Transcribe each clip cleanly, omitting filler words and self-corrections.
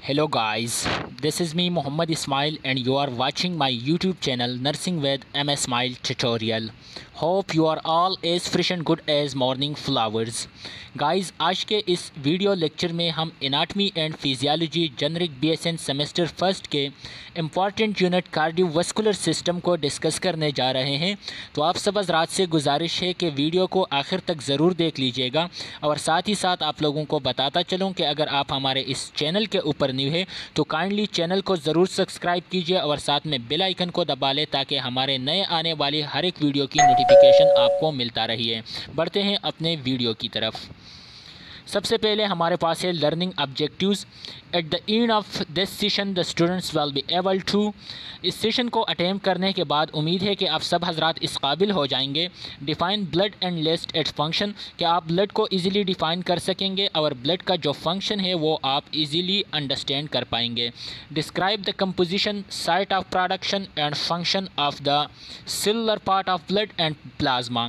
Hello guys, this is me Muhammad Ismail and you are watching my YouTube channel Nursing with MS Smile Tutorial. Hope you are all as fresh and good as morning flowers. Guys आज के इस video lecture में हम anatomy and physiology generic BSN semester first के important unit cardiovascular system को discuss करने जा रहे हैं। तो आप सब हज़रात से गुजारिश है कि वीडियो को आखिर तक ज़रूर देख लीजिएगा और साथ ही साथ आप लोगों को बताता चलूँ कि अगर आप हमारे इस चैनल के ऊपर न्यू है तो काइंडली चैनल को ज़रूर सब्सक्राइब कीजिए और साथ में बेल आइकन को दबा लें ताकि हमारे नए आने वाली हर एक वीडियो की नोटिफिकेशन आपको मिलता रही। बढ़ते हैं अपने वीडियो की तरफ। सबसे पहले हमारे पास है learning objectives. At the end of this session the students will be able to, इस सेशन को अटेम्प्ट करने के बाद उम्मीद है कि आप सब हजरात इस काबिल हो जाएंगे। Define blood and list its function, कि आप ब्लड को इजीली डिफ़ाइन कर सकेंगे और ब्लड का जो फंक्शन है वो आप इजीली अंडरस्टैंड कर पाएंगे। Describe the composition, site of production and function of the cellular part of blood and plasma.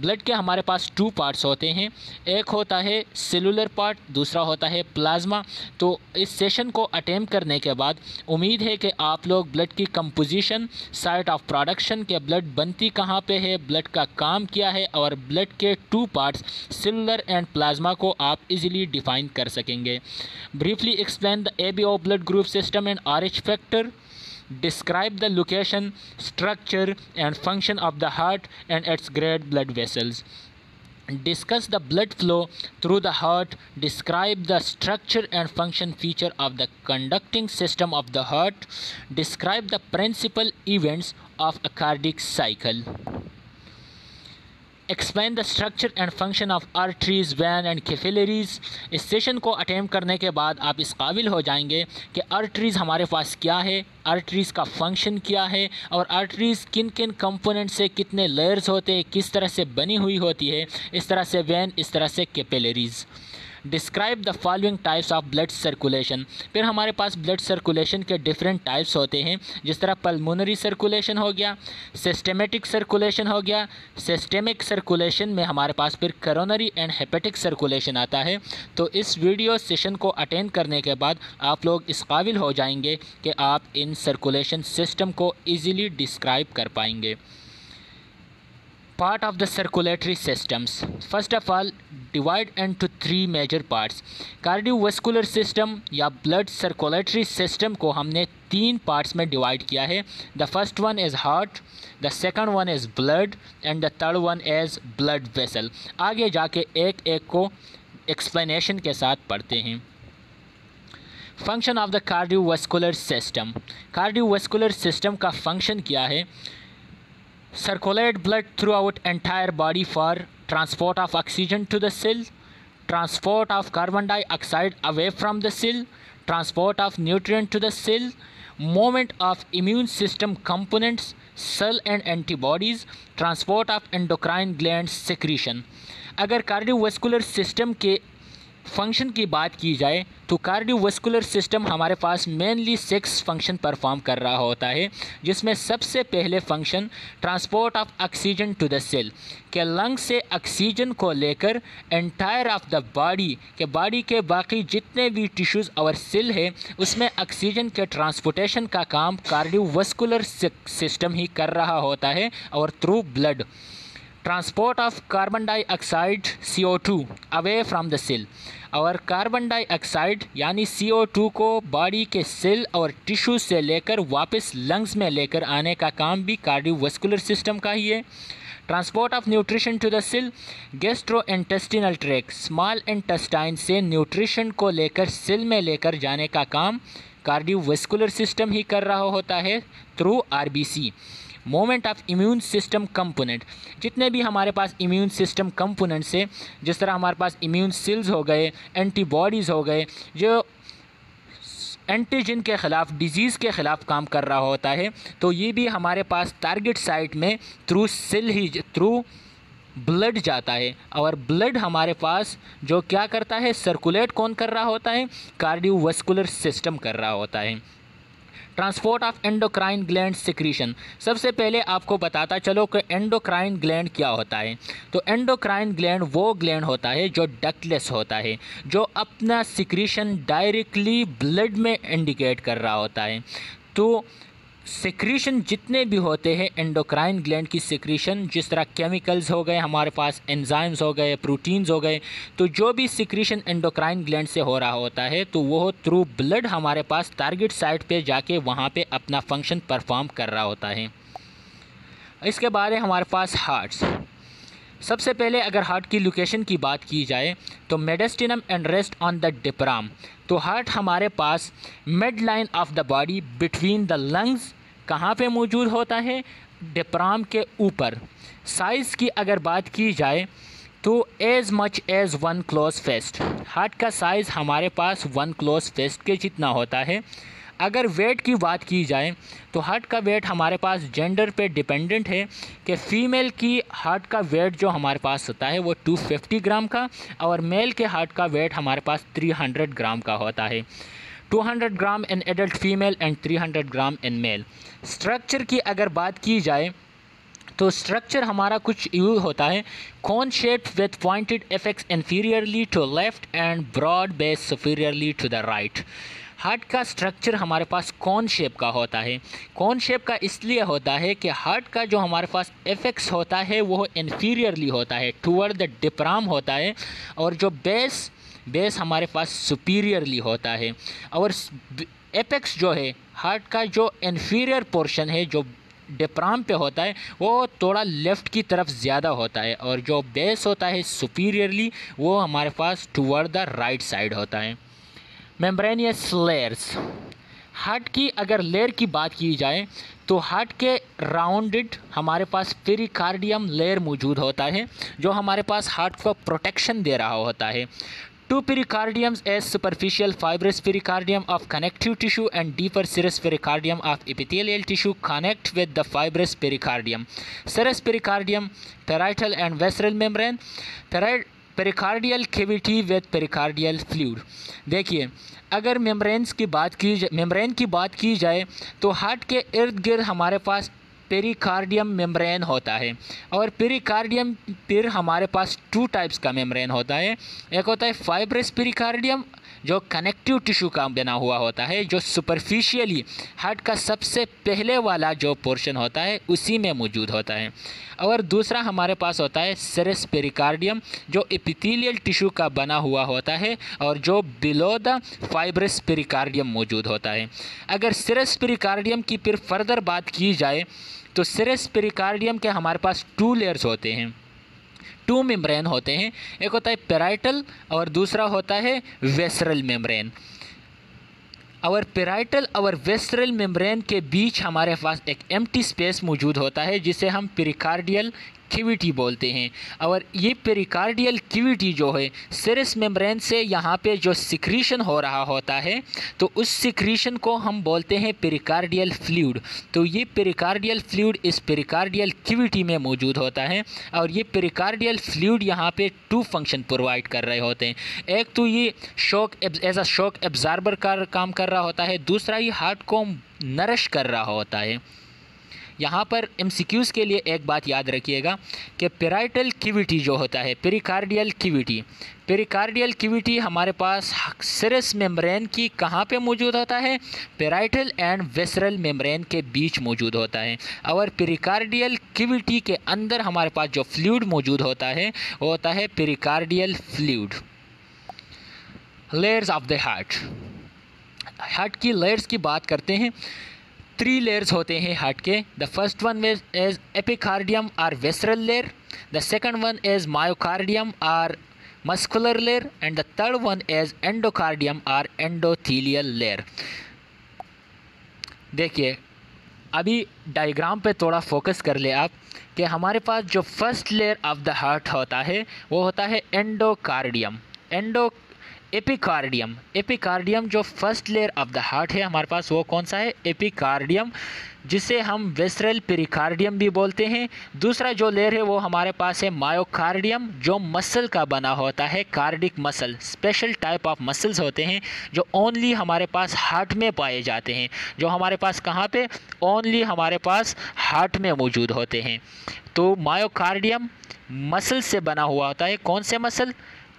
Blood के हमारे पास टू पार्ट्स होते हैं, एक होता है सेलुलर पार्ट, दूसरा होता है प्लाज्मा। तो इस सेशन को अटेम्प्ट करने के बाद उम्मीद है कि आप लोग ब्लड की कंपोजिशन, साइट ऑफ प्रोडक्शन के ब्लड बनती कहाँ पे है, ब्लड का काम क्या है और ब्लड के two parts cellular and plasma को आप इजीली डिफाइन कर सकेंगे। Briefly explain the ABO blood group system and RH factor. Describe the location, structure and function of the heart and its great blood vessels. Discuss the blood flow through the heart. Describe the structure and function feature of the conducting system of the heart. Describe the principal events of a cardiac cycle. Explain the structure and function of arteries, veins and capillaries. इस session को attempt करने के बाद आप इस काबिल हो जाएंगे कि आर्टरीज़ हमारे पास क्या है, आर्टरीज़ का फंक्शन क्या है और आर्टरीज़ किन किन कंपोनेंट से कितने लेयर्स होते हैं, किस तरह से बनी हुई होती है, इस तरह से वैन, इस तरह से capillaries. Describe the following types of blood circulation. फिर हमारे पास ब्लड सर्कुलेशन के डिफरेंट टाइप्स होते हैं, जिस तरह पल्मोनरी सर्कुलेशन हो गया, सिस्टेमेटिक सर्कुलेशन हो गया। सिस्टेमिक सर्कुलेशन में हमारे पास फिर कोरोनरी एंड हेपेटिक सर्कुलेशन आता है। तो इस वीडियो सेशन को अटेंड करने के बाद आप लोग इस काबिल हो जाएंगे कि आप इन सर्कुलेशन सिस्टम को ईज़िली डिस्क्राइब कर पाएंगे। Part of the circulatory systems. First of all, divide into three major parts. Cardiovascular system या ब्लड सर्कुलेटरी सिस्टम को हमने तीन पार्ट्स में डिवाइड किया है। The first one is heart, the second one is blood and the third one is blood vessel. आगे जाके एक एक को एक्सप्लेनेशन के साथ पढ़ते हैं। Function of the cardiovascular system. Cardiovascular system का फंक्शन क्या है? Circulate blood throughout entire body for transport of oxygen to the cell, transport of carbon dioxide away from the cell, transport of nutrient to the cell, movement of immune system components, cell and antibodies, transport of endocrine gland secretion। अगर cardiovascular system के function की बात की जाए तो cardiovascular system हमारे पास mainly 6 function perform कर रहा होता है, जिसमें सबसे पहले function transport of oxygen to the cell, के लंग से ऑक्सीजन को लेकर एंटायर ऑफ द बॉडी के बाकी जितने भी टिश्यूज़ और सेल है उसमें ऑक्सीजन के ट्रांसपोर्टेशन का काम कार्डियोवास्कुलर सिस्टम ही कर रहा होता है और through blood. Transport of carbon dioxide CO2 away from the cell, और कार्बन डाइऑक्साइड यानी CO2 को बॉडी के सेल और टिश्यू से लेकर वापस लंग्स में लेकर आने का काम भी कार्डियोवास्कुलर सिस्टम का ही है। Transport of nutrition to the cell, gastrointestinal tract, small intestine से न्यूट्रिशन को लेकर सेल में लेकर जाने का काम कार्डियोवास्कुलर सिस्टम ही कर रहा होता है through RBC। Movement of immune system component, जितने भी हमारे पास इम्यून सिस्टम कंपोनेंट्स है, जिस तरह हमारे पास इम्यून सेल्स हो गए, एंटीबॉडीज़ हो गए, जो एंटीजन के ख़िलाफ़, डिजीज़ के ख़िलाफ़ काम कर रहा होता है, तो ये भी हमारे पास टारगेट साइट में थ्रू सेल ही, थ्रू ब्लड जाता है। और ब्लड हमारे पास जो क्या करता है, सर्कुलेट कौन कर रहा होता है? कार्डियोवास्कुलर सिस्टम कर रहा होता है। Transport of endocrine gland secretion. सबसे पहले आपको बताता चलो कि एंडोक्राइन ग्लैंड क्या होता है। तो एंडोक्राइन ग्लैंड वो ग्लैंड होता है जो डक्टलेस होता है, जो अपना सिक्रीशन डायरेक्टली ब्लड में इंडिकेट कर रहा होता है। तो सिक्रीशन जितने भी होते हैं एंडोक्राइन ग्लैंड की सिक्रीशन, जिस तरह केमिकल्स हो गए हमारे पास, एंजाइम्स हो गए, प्रोटीन्स हो गए, तो जो भी सिक्रीशन एंडोक्राइन ग्लैंड से हो रहा होता है तो वो थ्रू ब्लड हमारे पास टारगेट साइट पे जाके वहाँ पे अपना फंक्शन परफॉर्म कर रहा होता है। इसके बाद है हमारे पास हार्ट्स। सबसे पहले अगर हार्ट की लोकेशन की बात की जाए तो mediastinum and rest on the diaphragm. तो हार्ट हमारे पास mid line of the body between the lungs कहाँ पे मौजूद होता है? डिफ्राम के ऊपर। साइज़ की अगर बात की जाए तो as much as one close fist. Heart का साइज़ हमारे पास वन क्लोज फिस्ट के जितना होता है। अगर वेट की बात की जाए तो हार्ट का वेट हमारे पास जेंडर पे डिपेंडेंट है कि फ़ीमेल की हार्ट का वेट जो हमारे पास होता है वो 250 ग्राम का, और मेल के हार्ट का वेट हमारे पास 300 ग्राम का होता है। 200 gram in adult female and 300 gram in male. Structure की अगर बात की जाए तो स्ट्रक्चर हमारा कुछ यूँ होता है, cone shape with pointed apex inferiorly to left and broad base superiorly to the right. Heart का स्ट्रक्चर हमारे पास कौन शेप का होता है? कौन शेप का इसलिए होता है कि हार्ट का जो हमारे पास एपेक्स होता है वो इंफीरियरली होता है, टूवर्ड द डिफ्राम होता है, और जो बेस हमारे पास सुपीरियरली होता है। और एपेक्स जो है हार्ट का जो इंफीरियर पोर्शन है जो डिफ्राम पे होता है वो थोड़ा लेफ़्ट की तरफ ज़्यादा होता है, और जो बेस होता है सुपीरियरली वो हमारे पास टूवर्ड द राइट साइड होता है। Membranosus layers. हार्ट की अगर लेयर की बात की जाए तो हार्ट के राउंडेड हमारे पास पेरिकार्डियम लेयर मौजूद होता है जो हमारे पास हार्ट को प्रोटेक्शन दे रहा होता है। Two pericardiums as superficial fibrous pericardium of connective tissue and deeper serous pericardium of epithelial tissue connect with the fibrous pericardium. Serous pericardium, parietal and visceral membrane, pericardial cavity with pericardial fluid. देखिए अगर membrane की बात की जाए तो heart के इर्द गिर्द हमारे पास पेरिकार्डियम मेम्ब्रेन होता है, और पेरिकार्डियम फिर हमारे पास 2 टाइप्स का मेम्ब्रेन होता है। एक होता है फाइब्रस पेरिकार्डियम जो कनेक्टिव टिश्यू का बना हुआ होता है, जो सुपरफिशियली हार्ट का सबसे पहले वाला जो पोर्शन होता है उसी में मौजूद होता है। और दूसरा हमारे पास होता है सेरस पेरिकार्डियम जो एपिथेलियल टिश्यू का बना हुआ होता है और जो बिलो द फाइब्रस पेरिकार्डियम मौजूद होता है। अगर सेरस पेरिकार्डियम की फिर फर्दर बात की जाए तो सेरस पेरिकार्डियम के हमारे पास 2 लेयर्स होते हैं, 2 मेम्ब्रेन होते हैं। एक होता है पेराइटल और दूसरा होता है वेसरल मेम्ब्रेन। और पेराइटल और वेसरल मेम्ब्रेन के बीच हमारे पास एक एम्प्टी स्पेस मौजूद होता है जिसे हम पेरिकार्डियल कैविटी बोलते हैं। और ये पेरिकार्डियल कैविटी जो है सेरस मेम्ब्रेन से यहाँ पे जो सिक्रीशन हो रहा होता है तो उस सिक्रीशन को हम बोलते हैं पेरिकार्डियल फ्लूइड। तो ये पेरिकार्डियल फ्लूइड इस पेरिकार्डियल कैविटी में मौजूद होता है और ये पेरिकार्डियल फ्लूइड यहाँ पे 2 फंक्शन प्रोवाइड कर रहे होते हैं। एक तो ये एज अ शॉक एब्जॉर्बर का काम कर रहा होता है, दूसरा ये हार्ट को नरिश कर रहा होता है। यहाँ पर MCQs के लिए एक बात याद रखिएगा कि पेराइटल कैविटी जो होता है पेरिकार्डियल कैविटी हमारे पास सेरस मेम्ब्रेन की कहाँ पे मौजूद होता है? पेराइटल एंड वेसरल मेम्ब्रेन के बीच मौजूद होता है। और पेरिकार्डियल कैविटी के अंदर हमारे पास जो फ्लूइड मौजूद होता है वो होता है pericardial fluid. Layers of the heart की लेयर्स की बात करते हैं। 3 लेयर्स होते हैं हार्ट के। The first one is epicardium or visceral layer, the second one is myocardium or muscular layer and the third one is endocardium or endothelial layer. देखिए अभी डायग्राम पे थोड़ा फोकस कर ले आप कि हमारे पास जो first layer of the heart होता है वो होता है एंडोकार्डियम। एपिकार्डियम, एपिकार्डियम जो first layer of the heart है हमारे पास वो कौन सा है, एपिकार्डियम, जिसे हम वेस्ट्रल पेरिकार्डियम भी बोलते हैं। दूसरा जो लेयर है वो हमारे पास है मायोकार्डियम, जो मसल का बना होता है, cardiac muscle, special type of muscles होते हैं जो ओनली हमारे पास हार्ट में पाए जाते हैं, जो हमारे पास कहाँ पे, ओनली हमारे पास हार्ट में मौजूद होते हैं। तो मायोकार्डियम मसल से बना हुआ होता है, कौन से मसल,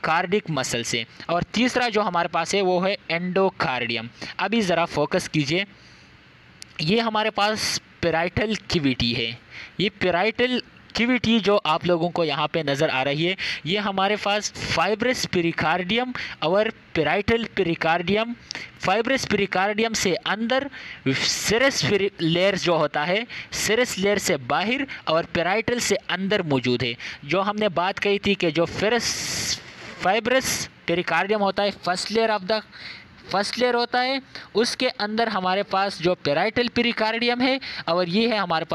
कार्डिक मसल से। और तीसरा जो हमारे पास है वो है एंडोकार्डियम। अभी ज़रा फोकस कीजिए, ये हमारे पास पेराइटल कैविटी है। ये पेराइटल कैविटी जो आप लोगों को यहाँ पे नज़र आ रही है, ये हमारे पास फाइब्रस पेरिकार्डियम और पेराइटल पेरिकार्डियम, फाइब्रस पेरिकार्डियम से अंदर, सिरस लेयर जो होता है सिरस लेयर से बाहर और पेराइटल से अंदर मौजूद है। जो हमने बात कही थी कि जो फाइब्रस पेरिकार्डियम होता है फर्स्ट लेयर होता है, उसके अंदर हमारे पास जो पेराइटल पेरिकार्डियम है, और ये है हमारे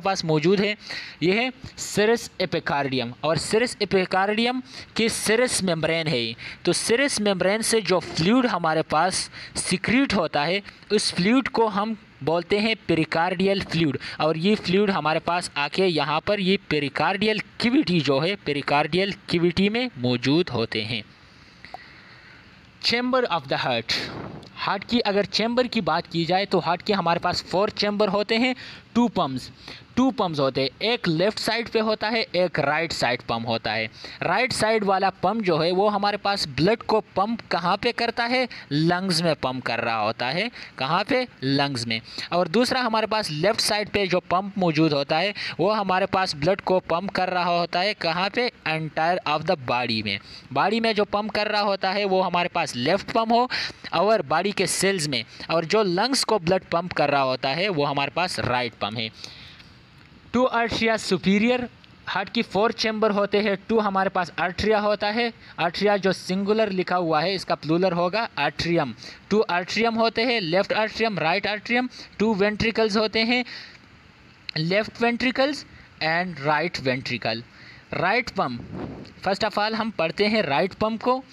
पास मौजूद है, ये है सिरस एपिकार्डियम। और सिरस एपिकार्डियम की सिरस मेम्ब्रेन है। तो सिरस मेम्ब्रेन से जो फ्लूइड हमारे पास सिक्रीट होता है, उस फ्लूइड को हम बोलते हैं पेरिकार्डियल फ्लूइड। और ये फ्लूइड हमारे पास आके यहाँ पर ये पेरिकार्डियल कैविटी जो है, पेरिकार्डियल कैविटी में मौजूद होते हैं। चैम्बर ऑफ द हार्ट की अगर चैम्बर की बात की जाए तो हार्ट के हमारे पास 4 चैम्बर होते हैं, 2 पम्प्स होते हैं। एक लेफ़्ट साइड पे होता है, एक राइट साइड पम्प होता है। राइट साइड वाला पम्प जो है वो हमारे पास ब्लड को पंप कहाँ पे करता है, लंग्स में पंप कर रहा होता है, कहाँ पे, लंग्स में। और दूसरा हमारे पास लेफ़्ट साइड पे जो पंप मौजूद होता है वो हमारे पास ब्लड को पंप कर रहा होता है, कहाँ पे, एंटायर ऑफ द बॉडी में जो पंप कर रहा होता है वो हमारे पास लेफ़्ट पम्प हो, और बॉडी के सेल्स में। और जो लंग्स को ब्लड पंप कर रहा होता है वो हमारे पास राइट पम्प है। 2 आर्टरिया सुपीरियर, हार्ट की 4 चैम्बर होते हैं। 2 हमारे पास आर्टरिया होता है, आर्टरिया जो सिंगुलर लिखा हुआ है इसका प्लूरल होगा आर्ट्रियम। 2 आर्ट्रियम होते हैं, left atrium, right atrium. 2 ventricles होते हैं, left ventricles and right ventricle. Right pump, first of all हम पढ़ते हैं राइट पम्प को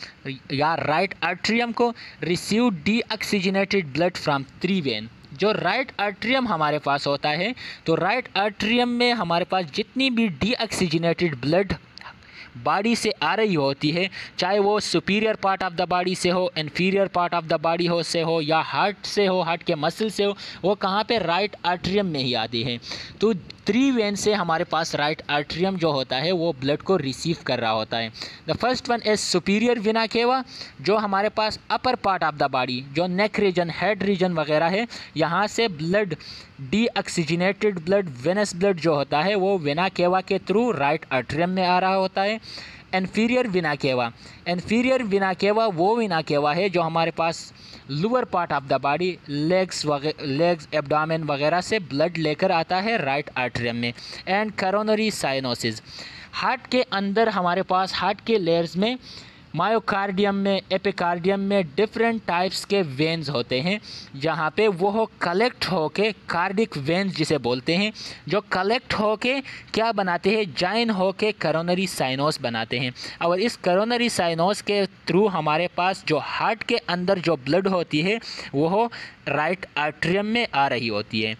या राइट आर्ट्रियम को। Receive deoxygenated blood from 3 when. जो राइट आर्ट्रियम हमारे पास होता है, तो राइट आर्ट्रियम में हमारे पास जितनी भी डीऑक्सीजनेटेड ब्लड बॉडी से आ रही होती है, चाहे वो superior part of the body से हो, inferior part of the body से हो, या हार्ट से हो, हार्ट के मसल से हो, वो कहाँ पे, राइट आर्ट्रियम में ही आती है। तो 3 वेन से हमारे पास राइट आर्ट्रियम जो होता है वो ब्लड को रिसीव कर रहा होता है। The first one is superior vena cava, जो हमारे पास upper part of the body, जो नेक रीजन, हेड रीजन वगैरह है, यहाँ से blood, deoxygenated blood, venous blood जो होता है वो वेना केवा के थ्रू राइट आर्ट्रियम में आ रहा होता है। Inferior vena cava, inferior vena cava वो वेना केवा है जो हमारे पास lower part of the body, legs abdomen वगैरह से ब्लड लेकर आता है राइट आर्ट्रियम में। एंड करोनरी साइनोसिस, हार्ट के अंदर हमारे पास, हार्ट के लेयर्स में, मायोकार्डियम में, एपिकार्डियम में डिफरेंट टाइप्स के वेन्स होते हैं, जहाँ पे वो कलेक्ट होके, कार्डिक वेन्स जिसे बोलते हैं, जो कलेक्ट होके क्या बनाते हैं, जॉइन होके करोनरी साइनोस बनाते हैं। और इस करोनरी साइनोस के थ्रू हमारे पास जो हार्ट के अंदर जो ब्लड होती है वो राइट आर्ट्रियम में आ रही होती है।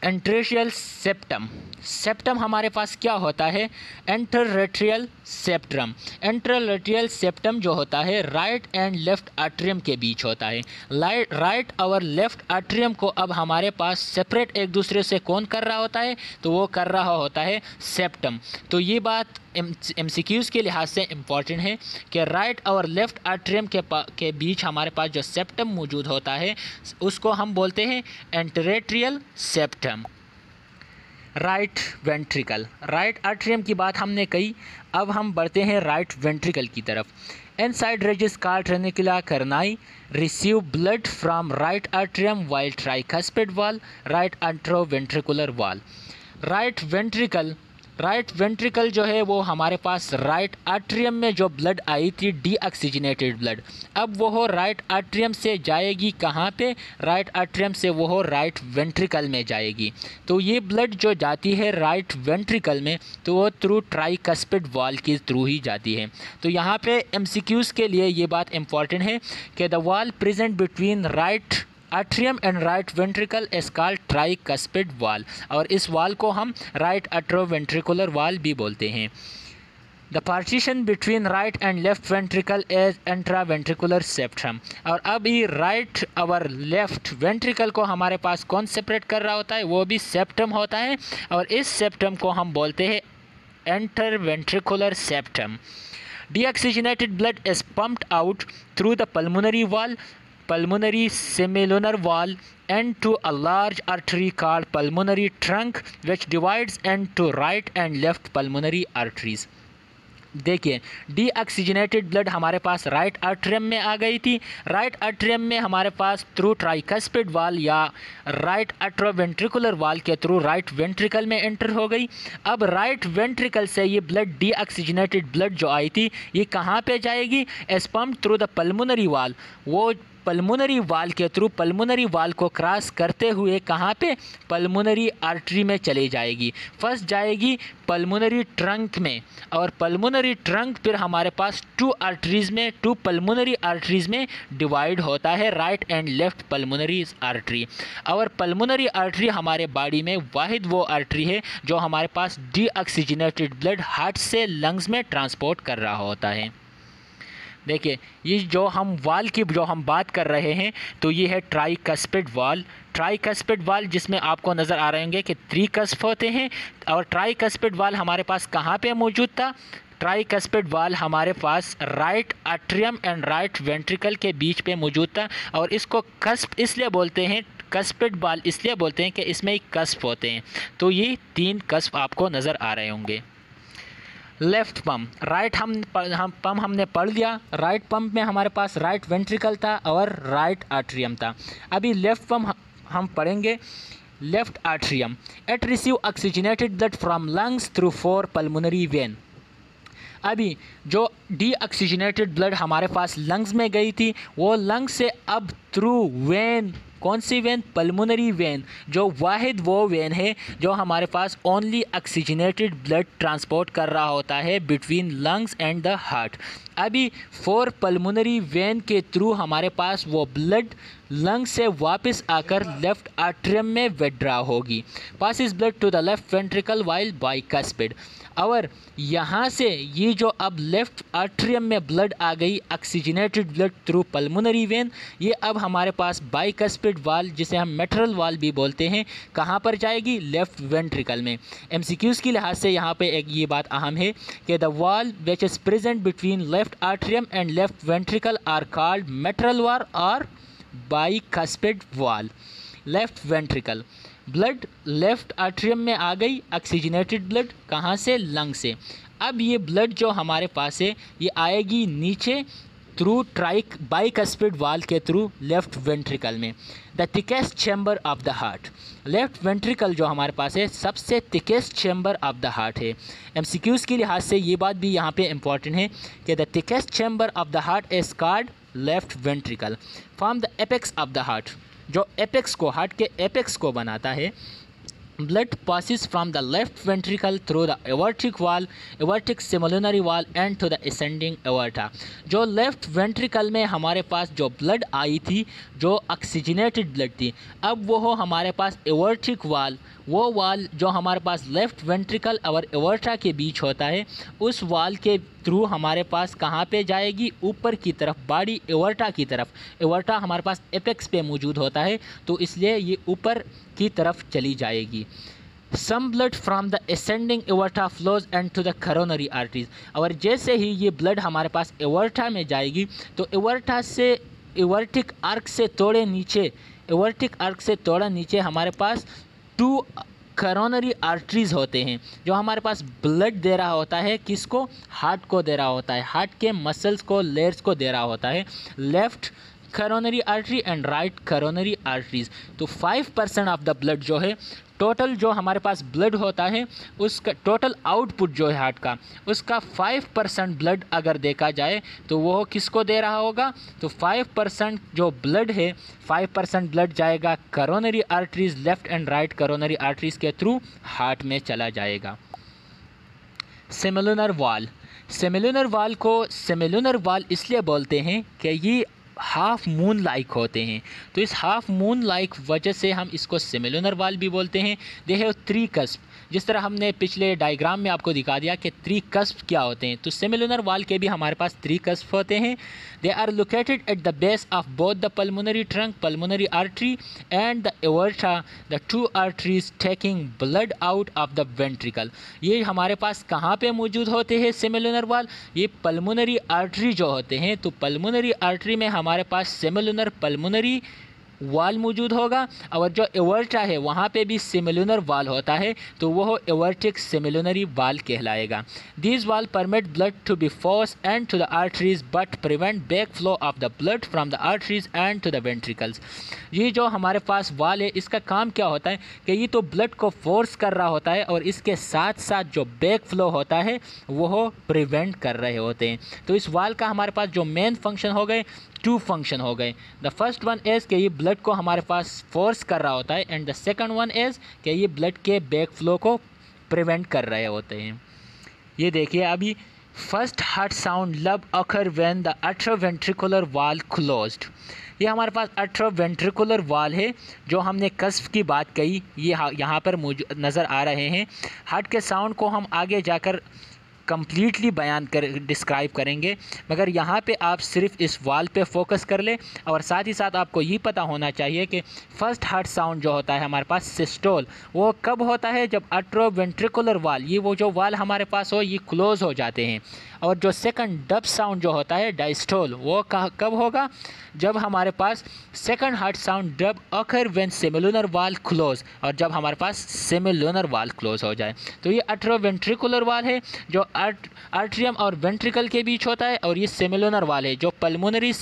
एंट्रेशियल सेप्टम, सेप्टम हमारे पास क्या होता है, एंटररेट्रियल सेप्टम। एंटररेट्रियल सेप्टम जो होता है राइट एंड लेफ्ट आर्ट्रियम के बीच होता है। राइट और लेफ्ट आर्ट्रियम को अब हमारे पास सेपरेट एक दूसरे से कौन कर रहा होता है, तो वो कर रहा होता है सेप्टम। तो ये बात MCQs के लिहाज से इम्पॉर्टेंट है कि राइट और लेफ़्ट आर्ट्रियम के बीच हमारे पास जो सेप्टम मौजूद होता है उसको हम बोलते हैं interatrial septum. Right ventricle, right atrium की बात हमने कही, अब हम बढ़ते हैं राइट वेंट्रिकल की तरफ। इनसाइड रेजिस कार्ट्रेनिकुला करनाई receive blood from right atrium while tricuspid valve, right atrioventricular valve. Right ventricle right ventricle जो है वो हमारे पास राइट आर्ट्रियम में जो ब्लड आई थी डीऑक्सीजनेटेड ब्लड, अब वो राइट आर्ट्रियम से जाएगी कहाँ पे, राइट आर्ट्रियम से वो राइट वेंट्रिकल में जाएगी। तो ये ब्लड जो जाती है राइट वेंट्रिकल में तो वो थ्रू ट्राइकस्पिड वॉल के थ्रू ही जाती है। तो यहाँ पे एमसीक्यूज़ के लिए ये बात इम्पॉर्टेंट है कि the wall present between right atrium and right ventricle is called tricuspid wall, और इस वॉल को हम right atrioventricular wall भी बोलते हैं। The partition between right and left ventricle is intraventricular septum, और अब ये right और left ventricle को हमारे पास कौन सेपरेट कर रहा होता है, वो भी septum होता है, और इस septum को हम बोलते हैं interventricular septum। Deoxygenated blood is pumped out through the pulmonary wall, pulmonary semilunar wall, and to a large artery called pulmonary trunk which divides into right and left pulmonary arteries। देखिए deoxygenated blood हमारे पास right atrium में आ गई थी, right atrium में हमारे pass through tricuspid वाल या राइट एट्रोवेंट्रिकुलर वाल के थ्रू राइट वेंट्रिकल में एंटर हो गई। अब राइट वेंट्रिकल से ये ब्लड डीऑक्सीजनेटेड ब्लड जो आई थी ये कहाँ पे जाएगी, as pump through the pulmonary valve, वो पल्मोनरी वाल के थ्रू पल्मोनरी वाल को क्रॉस करते हुए कहाँ पे, पल्मोनरी आर्टरी में चले जाएगी। फर्स्ट जाएगी पल्मोनरी ट्रंक में, और पल्मोनरी ट्रंक फिर हमारे पास टू आर्टरीज़ में, टू पल्मोनरी आर्टरीज़ में डिवाइड होता है, right and left pulmonary artery. और पल्मोनरी आर्टरी हमारे बॉडी में वाहिद वो आर्टरी है जो हमारे पास डीऑक्सीजनेटेड ब्लड हार्ट से लंग्स में ट्रांसपोर्ट कर रहा होता है। देखिए ये जो हम वाल की जो हम बात कर रहे हैं तो ये है ट्राइकस्पिड वाल। ट्राइकस्पिड वाल जिसमें आपको नज़र आ रहे होंगे कि 3 कस्प होते हैं, और ट्राइकस्पिड वाल हमारे पास कहाँ पे मौजूद था, ट्राइकस्पिड वाल हमारे पास right atrium and right ventricle के बीच पे मौजूद था, और इसको कस्प इसलिए बोलते हैं, कस्पिड वाल इसलिए बोलते हैं कि इसमें कस्प होते हैं। तो ये 3 कस्प आपको नज़र आ रहे होंगे। लेफ़्ट पम्प, राइट हम पम्प हमने पढ़ लिया, राइट पम्प में हमारे पास राइट वेंट्रिकल था और राइट आर्ट्रियम था। अभी लेफ़्ट पम्प हम पढ़ेंगे। Left atrium, it receive oxygenated blood from lungs through 4 pulmonary vein. अभी जो डीऑक्सीजनेटेड ब्लड हमारे पास लंग्स में गई थी वो लंग्स से अब थ्रू वेन, कौन सी वेन, पल्मोनरी वेन, जो वाहिद वो वेन है जो हमारे पास ओनली ऑक्सीजनेटेड ब्लड ट्रांसपोर्ट कर रहा होता है between lungs and the heart. अभी 4 पल्मोनरी वेन के थ्रू हमारे पास वो ब्लड लंग से वापस आकर लेफ़्ट आर्ट्रियम में विड्रॉ होगी, passes blood to the left ventricle while bicuspid. और यहाँ से ये जो अब लेफ़्ट आर्ट्रियम में ब्लड आ गई oxygenated blood through pulmonary vein, ये अब हमारे पास बाइकस्पिड वाल जिसे हम मेट्रल वाल भी बोलते हैं कहाँ पर जाएगी, लेफ़्ट वेंट्रिकल में। एमसीक्यूज़ की लिहाज से यहाँ पे एक ये बात अहम है कि the valve which is present between left atrium and left ventricle are called mitral valve और bicuspid valve. Left ventricle, blood left atrium में आ गई ऑक्सीजनेटेड ब्लड, कहाँ से, लंग से। अब ये ब्लड जो हमारे पास है ये आएगी नीचे थ्रू बाइकस्पिड वाल के थ्रू लेफ़्ट वेंट्रिकल में, the thickest chamber of the heart. Left ventricle जो हमारे पास है सबसे thickest chamber of the heart है। एमसीक्यूज़ के लिहाज से ये बात भी यहाँ पे इम्पॉर्टेंट है कि the thickest chamber of the heart is called left ventricle. From the apex of the heart, जो एपेक्स को, हार्ट के एपेक्स को बनाता है, blood passes from the left ventricle through the aortic wall, aortic semilunar wall and to the ascending aorta। जो left ventricle में हमारे पास जो ब्लड आई थी, जो ऑक्सीजनेटेड ब्लड थी, अब वो हो हमारे पास एओर्टिक वाल, वो वाल जो हमारे पास लेफ़्ट वेंट्रिकल और एओर्टा के बीच होता है, उस वाल के थ्रू हमारे पास कहाँ पे जाएगी, ऊपर की तरफ, बॉडी एओर्टा की तरफ। एओर्टा हमारे पास एपेक्स पे मौजूद होता है तो इसलिए ये ऊपर की तरफ चली जाएगी। Some blood from the ascending aorta flows and to the coronary arteries. और जैसे ही ये ब्लड हमारे पास एओर्टा में जाएगी तो एओर्टा से एओर्टिक आर्क से थोड़े नीचे, एओर्टिक आर्क से थोड़ा नीचे हमारे पास 2 करोनरी आर्टरीज़ होते हैं जो हमारे पास ब्लड दे रहा होता है, किसको, हार्ट को दे रहा होता है, हार्ट के मसल्स को, लेयर्स को दे रहा होता है। Left coronary artery and right coronary arteries। तो 5% ऑफ द ब्लड जो है, टोटल जो हमारे पास ब्लड होता है उसका टोटल आउटपुट जो है हार्ट का, उसका 5% ब्लड अगर देखा जाए तो वो किसको दे रहा होगा? तो 5% जो ब्लड है, 5% ब्लड जाएगा coronary arteries, left and right coronary arteries के थ्रू हार्ट में चला जाएगा। सेमिलुनर वाल, सेमिलुनर वाल को सेमिलुनर वाल इसलिए बोलते हैं कि ये हाफ मून लाइक होते हैं, तो इस हाफ मून लाइक वजह से हम इसको सेमिलुनर वाल भी बोलते हैं। दे हैव 3 कस्प, जिस तरह हमने पिछले डायग्राम में आपको दिखा दिया कि 3 कस्प क्या होते हैं, तो सेमिलुनर वाल के भी हमारे पास 3 कस्प होते हैं। They are located at the base of both the pulmonary trunk, pulmonary artery and the aorta, the 2 arteries taking blood out of the ventricle. ये हमारे पास कहाँ पे मौजूद होते हैं सेमिलुनर वाल? ये पल्मोनरी आर्टरी जो होते हैं, तो पल्मोनरी आर्टरी में हमारे पास सेमिलुनर पल्मोनरी वाल मौजूद होगा, और जो एवर्टा है वहाँ पे भी सेमिलुनर वाल होता है, तो वह एवर्टिक सेमिलुनरी वाल कहलाएगा। This valve permit blood to be force and to the arteries but prevent back flow of the blood from the arteries and to the ventricles. ये जो हमारे पास वाल है, इसका काम क्या होता है कि ये तो ब्लड को फोर्स कर रहा होता है और इसके साथ साथ जो बैक फ्लो होता है वह प्रिवेंट कर रहे होते हैं। तो इस वाल का हमारे पास जो मेन फंक्शन हो गए, 2 फंक्शन हो गए। द फर्स्ट वन इज़ कि ये ब्लड को हमारे पास फोर्स कर रहा होता है, and the second one is कि ये ब्लड के बैक फ्लो को प्रिवेंट कर रहे होते हैं। ये देखिए अभी, फर्स्ट हार्ट साउंड लब अकर व्हेन द अट्रोवेंट्रिकुलर वाल क्लोज्ड। ये हमारे पास अट्रोवेंट्रिकुलर वाल है, जो हमने कस्प की बात कही, ये यहाँ पर नज़र आ रहे हैं। हार्ट के साउंड को हम आगे जाकर कंप्लीटली बयान कर डिस्क्राइब करेंगे, मगर यहाँ पे आप सिर्फ इस वाल पे फोकस कर ले, और साथ ही साथ आपको ये पता होना चाहिए कि फर्स्ट हार्ट साउंड जो होता है हमारे पास सिस्टोल, वो कब होता है? जब अट्रोवेंट्रिकुलर वाल, ये वो जो वाल हमारे पास हो, ये क्लोज हो जाते हैं। और जो सेकंड डब साउंड जो होता है डायस्टोल, वो कब होगा? जब हमारे पास second heart sound dub occur when semilunar valve close, और जब हमारे पास सेमिलुनर वाल क्लोज हो जाए। तो ये अट्रोवेंट्रिकुलर वाल है जो आर्ट्रियम और वेंट्रिकल के बीच होता है, और ये सेमिलुनर वाल है जो पल्मोनरी,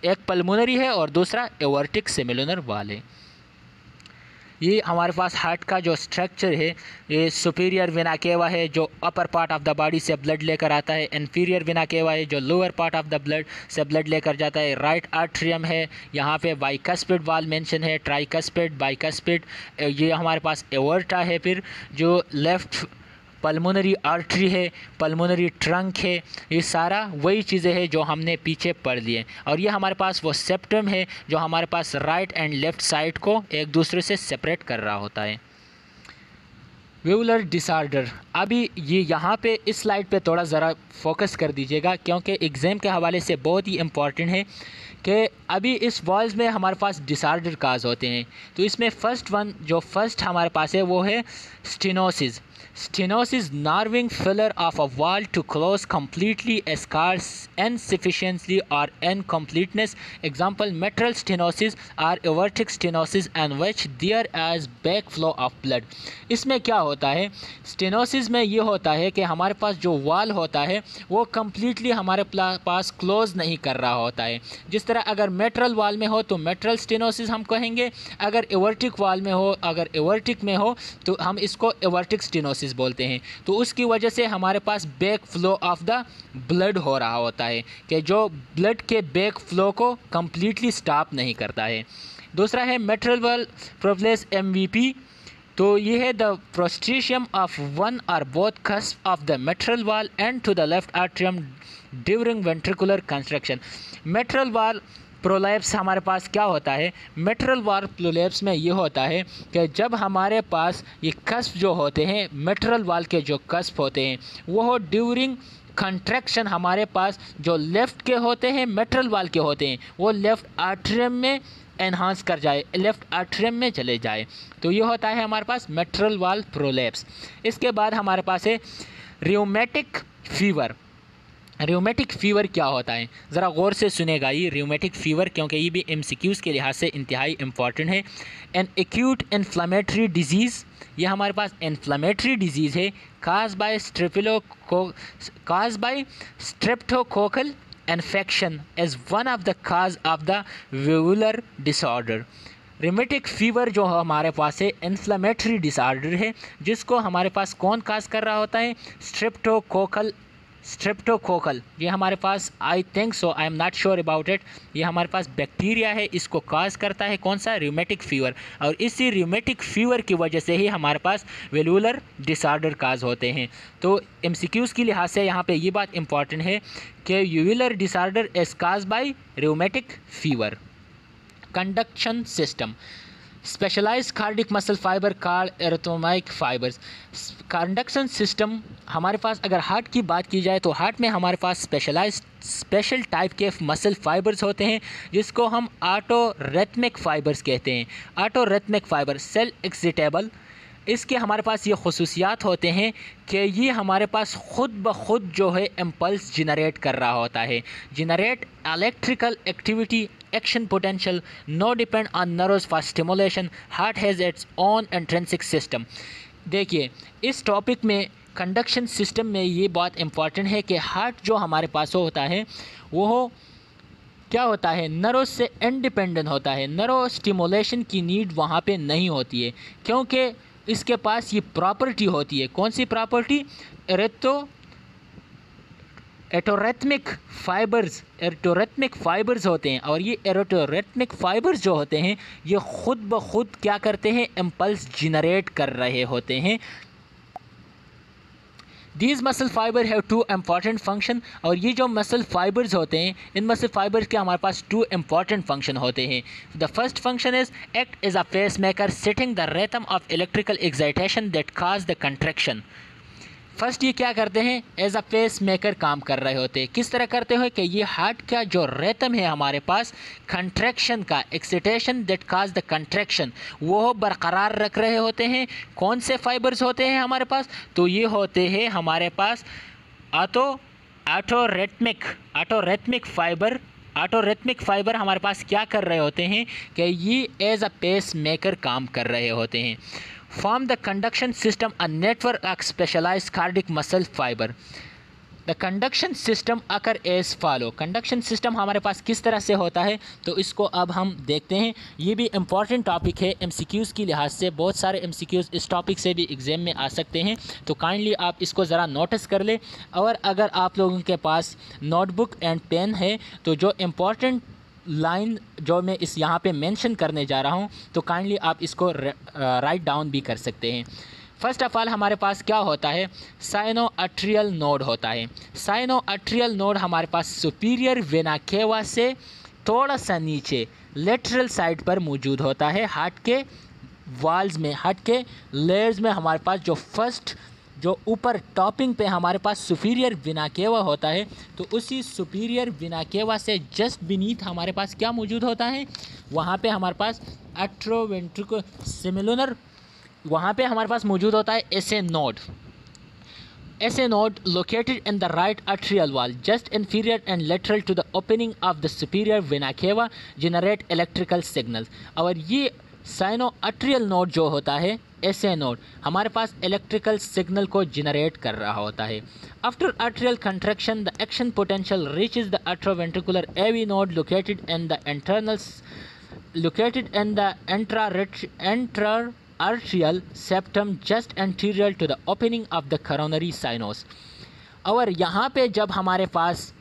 एक पल्मोनरी है और दूसरा एवर्टिक सेमिलुनर वाल है। ये हमारे पास हार्ट का जो स्ट्रक्चर है, ये सुपीरियर वेना केवा है जो अपर पार्ट ऑफ द बॉडी से ब्लड लेकर आता है, इन्फीरियर वेना केवा है जो lower part of the blood से ब्लड लेकर जाता है, राइट आर्ट्रियम है, यहाँ पे बाइकस्पिड वाल मेंशन है, ट्राइकस्पिड, बाइकस्पिड, ये हमारे पास एवर्टा है, फिर जो लेफ़्ट पल्मोनरी आर्टरी है, पल्मोनरी ट्रंक है, ये सारा वही चीज़ें हैं जो हमने पीछे पढ़ लिए। और ये हमारे पास वो सेप्टम है जो हमारे पास राइट एंड लेफ़्ट साइड को एक दूसरे से सेपरेट कर रहा होता है। वेवुलर डिसऑर्डर, अभी ये यहाँ पे इस स्लाइड पे थोड़ा ज़रा फोकस कर दीजिएगा, क्योंकि एग्ज़ाम के हवाले से बहुत ही इम्पॉर्टेंट है कि अभी इस वॉल्स में हमारे पास डिसऑर्डर काज होते हैं। तो इसमें फर्स्ट हमारे पास है वो है stenosis. Stenosis, narrowing failure of a wall to close completely, scarce, insufficiency or incompleteness. Example, mitral stenosis or aortic stenosis and which there is backflow of blood. इसमें क्या होता है? स्टेनोसिस में ये होता है कि हमारे पास जो वाल होता है वो कम्प्लीटली हमारे पास क्लोज नहीं कर रहा होता है। जिस तरह अगर मेट्रल वाल में हो तो मेट्रल स्टेनोसिस हम कहेंगे, अगर एवर्टिक वाल में हो, अगर एवर्टिक में हो तो हम इसको एवर्टिक स्टेनोसिस बोलते हैं। तो उसकी वजह से हमारे पास back flow of the blood हो रहा होता है कि जो ब्लड के बैक फ्लो को कम्प्लीटली स्टॉप नहीं करता है। दूसरा है मेट्रल वाल प्रोफ्लेस MVP। तो ये है the protrusion of one or both cusp of the mitral valve and to the left atrium during ventricular construction. Mitral valve prolapse हमारे पास क्या होता है? मेट्रल वाल प्रोलैप्स में ये होता है कि जब हमारे पास ये कस्प जो होते हैं, मेट्रल वाल के जो कस्प होते हैं, वो ड्यूरिंग कंट्रैक्शन हमारे पास जो लेफ़्ट के होते हैं, मेट्रल वाल के होते हैं, वो लेफ़्ट आर्ट्रियम में एनहांस कर जाए, लेफ़्ट आर्ट्रियम में चले जाए। तो ये होता है हमारे पास मेट्रल वाल प्रोलैप्स। इसके बाद हमारे पास है रियोमेटिक फीवर। रियोमेटिक फ़ीवर क्या होता है? ज़रा गौर से सुनेगा ये रियोमेटिक फ़ीवर, क्योंकि ये भी MCQs के लिहाज से इंतहाई इम्पॉर्टेंट है। एन एक्यूट इन्फ्लामेटरी डिजीज़, ये हमारे पास इन्फ्लामेटरी डिजीज़ है cause by streptococcal infection as one of the cause of the valvular disorder. Rheumatic fever जो हमारे पास है इन्फ्लेमेटरी डिसऑर्डर है, जिसको हमारे पास कौन काज कर रहा होता है? स्ट्रेप्टोकोकल। ये हमारे पास I think so, I am not sure about it, ये हमारे पास बैक्टीरिया है, इसको काज करता है कौन सा? Rheumatic fever. और इसी रिमेटिक फ़ीवर की वजह से ही हमारे पास वेलुलर डिसऑर्डर काज होते हैं। तो एमसीक्यूज़ की लिहाज से यहाँ पे ये बात इंपॉर्टेंट है कि valvular disorder is cause by rheumatic fever. Conduction system, specialized cardiac muscle fiber called erythromic fibers. Conduction system हमारे पास, अगर हार्ट की बात की जाए तो हार्ट में हमारे पास स्पेशल टाइप के मसल फाइबर्स होते हैं, जिसको हम ऑटोरिथमिक फाइबर्स कहते हैं। ऑटोरिथमिक फाइबर सेल एक्सिटेबल, इसके हमारे पास ये खसूसियात होते हैं कि ये हमारे पास ख़ुद ब खुद जो है इम्पल्स जनरेट कर रहा होता है। Generate electrical activity, action potential, no depend on nerves for stimulation, heart has its own intrinsic system. देखिए, इस टॉपिक में कंडक्शन सिस्टम में ये बात इम्पॉर्टेंट है कि हार्ट जो हमारे पास होता है वो क्या होता है? नर्व से इंडिपेंडेंट होता है। नर्व स्टिमुलेशन की नीड वहाँ पे नहीं होती है, क्योंकि इसके पास ये प्रॉपर्टी होती है। कौन सी प्रॉपर्टी? एटोरिथमिक फाइबर्स होते हैं, और ये एटोरिथमिक फाइबर्स जो होते हैं ये ख़ुद ब खुद क्या करते हैं? इम्पल्स जनरेट कर रहे होते हैं। These muscle fibre have two important function, और ये जो मसल फाइबर्स होते हैं, इन मसल फाइबर्स के हमारे पास टू इम्पॉर्टेंट फंक्शन होते हैं। The first function is act as a pacemaker setting the rhythm of electrical excitation that cause the contraction. First ये क्या करते हैं? एज अ पेस मेकर काम कर रहे होते हैं। किस तरह करते हैं कि ये हार्ट का जो रिथम है हमारे पास कंट्रैक्शन का, excitation that cause the contraction, वो बरकरार रख रहे होते हैं। कौन से फाइबर्स होते हैं हमारे पास? तो ये होते हैं हमारे पास ऑटोरिथमिक फाइबर हमारे पास क्या कर रहे होते हैं कि ये एज अ पेस मेकर काम कर रहे होते हैं। Form the conduction system a network of specialized cardiac muscle fiber. The conduction system occur as follow. Conduction system हमारे पास किस तरह से होता है, तो इसको अब हम देखते हैं। ये भी इम्पॉर्टेंट टॉपिक है एमसीक्यूज़ की लिहाज से, बहुत सारे एमसीक्यूज़ इस टॉपिक से भी एग्ज़ाम में आ सकते हैं, तो काइंडली आप इसको ज़रा नोटिस कर ले। और अगर आप लोगों के पास नोटबुक एंड पेन है तो जो इम्पॉर्टेंट लाइन जो मैं इस यहाँ पे मेंशन करने जा रहा हूँ, तो काइंडली आप इसको राइट डाउन भी कर सकते हैं। फर्स्ट ऑफ ऑल हमारे पास क्या होता है? साइनो आर्टरियल नोड होता है। साइनो आर्टरियल नोड हमारे पास सुपीरियर वेना केवा से थोड़ा सा नीचे लेटरल साइड पर मौजूद होता है। हार्ट के वॉल्स में, हार्ट के लेयर्स में हमारे पास जो फर्स्ट, जो ऊपर टॉपिंग पे हमारे पास सुपीरियर वेना केवा होता है, तो उसी सुपीरियर वेना केवा से जस्ट बीनीथ हमारे पास क्या मौजूद होता है? वहाँ पे हमारे पास एट्रोवेंट्रिकुलर सिमिलर, वहाँ पे हमारे पास मौजूद होता है SA node located in the right arterial wall just inferior and lateral to the opening of the superior vena cava generate electrical signals। और ये साइनो आर्टरियल नोड जो होता है, एसए नोड, हमारे पास इलेक्ट्रिकल सिग्नल को जनरेट कर रहा होता है। After arterial contraction the action potential reaches the atrioventricular AV node located in the intra-arterial septum just anterior to the opening of the coronary sinus। और यहाँ पे जब हमारे पास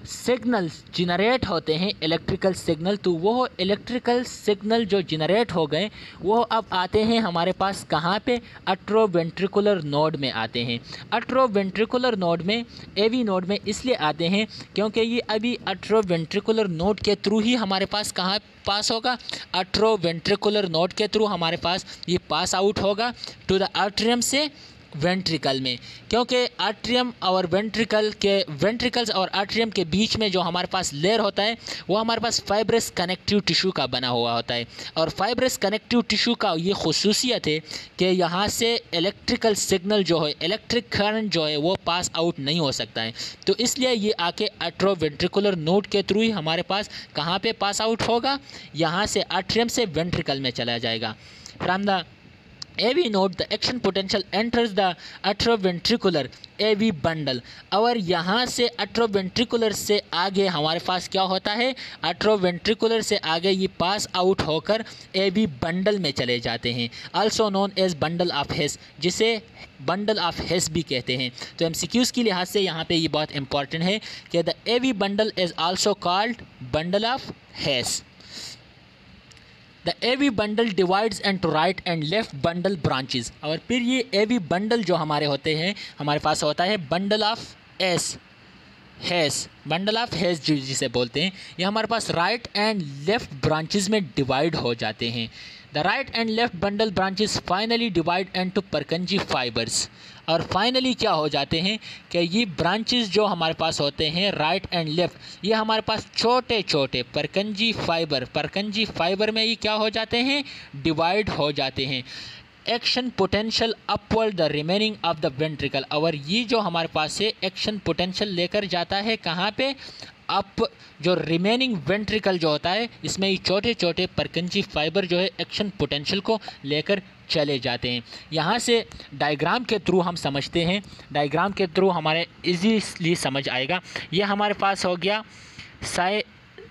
सिग्नल्स जनरेट होते हैं, इलेक्ट्रिकल सिग्नल, तो वो इलेक्ट्रिकल सिग्नल जो जनरेट हो गए वो अब आते हैं हमारे पास कहाँ पे? एट्रोवेंट्रिकुलर नोड में आते हैं। एट्रोवेंट्रिकुलर नोड में, एवी नोड में इसलिए आते हैं क्योंकि ये अभी एट्रोवेंट्रिकुलर नोड के थ्रू ही हमारे पास कहाँ पास होगा? एट्रोवेंट्रिकुलर नोड के थ्रू हमारे पास ये पास आउट होगा टू द आर्टरियम से वेंट्रिकल में, क्योंकि आर्ट्रियम और वेंट्रिकल्स और आर्ट्रियम के बीच में जो हमारे पास लेयर होता है वो हमारे पास फाइब्रस कनेक्टिव टिश्यू का बना हुआ होता है। और फाइब्रस कनेक्टिव टिश्यू का ये खुसूसियत है कि यहाँ से इलेक्ट्रिकल सिग्नल जो है, इलेक्ट्रिक करंट जो है वो पास आउट नहीं हो सकता है। तो इसलिए ये आके एट्रोवेंट्रिकुलर नोड के थ्रू ही हमारे पास कहाँ पे पास आउट होगा? यहाँ से आर्ट्रियम से वेंट्रिकल में चला जाएगा। From the AV node, the action potential enters the atrioventricular AV bundle। और यहाँ से atrioventricular से आगे हमारे पास क्या होता है, atrioventricular से आगे ये पास आउट होकर AV बंडल में चले जाते हैं, also known as bundle of Hess, जिसे बंडल ऑफ हेस भी कहते हैं। तो MCQs की लिहाज से यहाँ पे ये बहुत इंपॉर्टेंट है कि the AV bundle is also called bundle of His. The AV bundle divides into right and left bundle branches. और फिर ये AV बंडल जो हमारे होते हैं, हमारे पास होता है बंडल ऑफ हेस, बंडल ऑफ हेस जिसे बोलते हैं, ये हमारे पास राइट एंड लेफ्ट ब्रांचेस में डिवाइड हो जाते हैं। The right and left bundle branches finally divide into Purkinje fibres. और फाइनली क्या हो जाते हैं कि ये ब्रांचेस जो हमारे पास होते हैं राइट एंड लेफ्ट, ये हमारे पास छोटे छोटे परकंजी फाइबर में ये क्या हो जाते हैं, डिवाइड हो जाते हैं। Action potential upward the remaining of the ventricle. और ये जो हमारे पास है एक्शन पोटेंशियल लेकर जाता है कहाँ पे, अप, जो रिमेनिंग वेंट्रिकल जो होता है इसमें ये छोटे छोटे परकंजी फाइबर जो है एक्शन पोटेंशियल को लेकर चले जाते हैं। यहाँ से डायग्राम के थ्रू हम समझते हैं, डायग्राम के थ्रू हमारे इजीली समझ आएगा। ये हमारे पास हो गया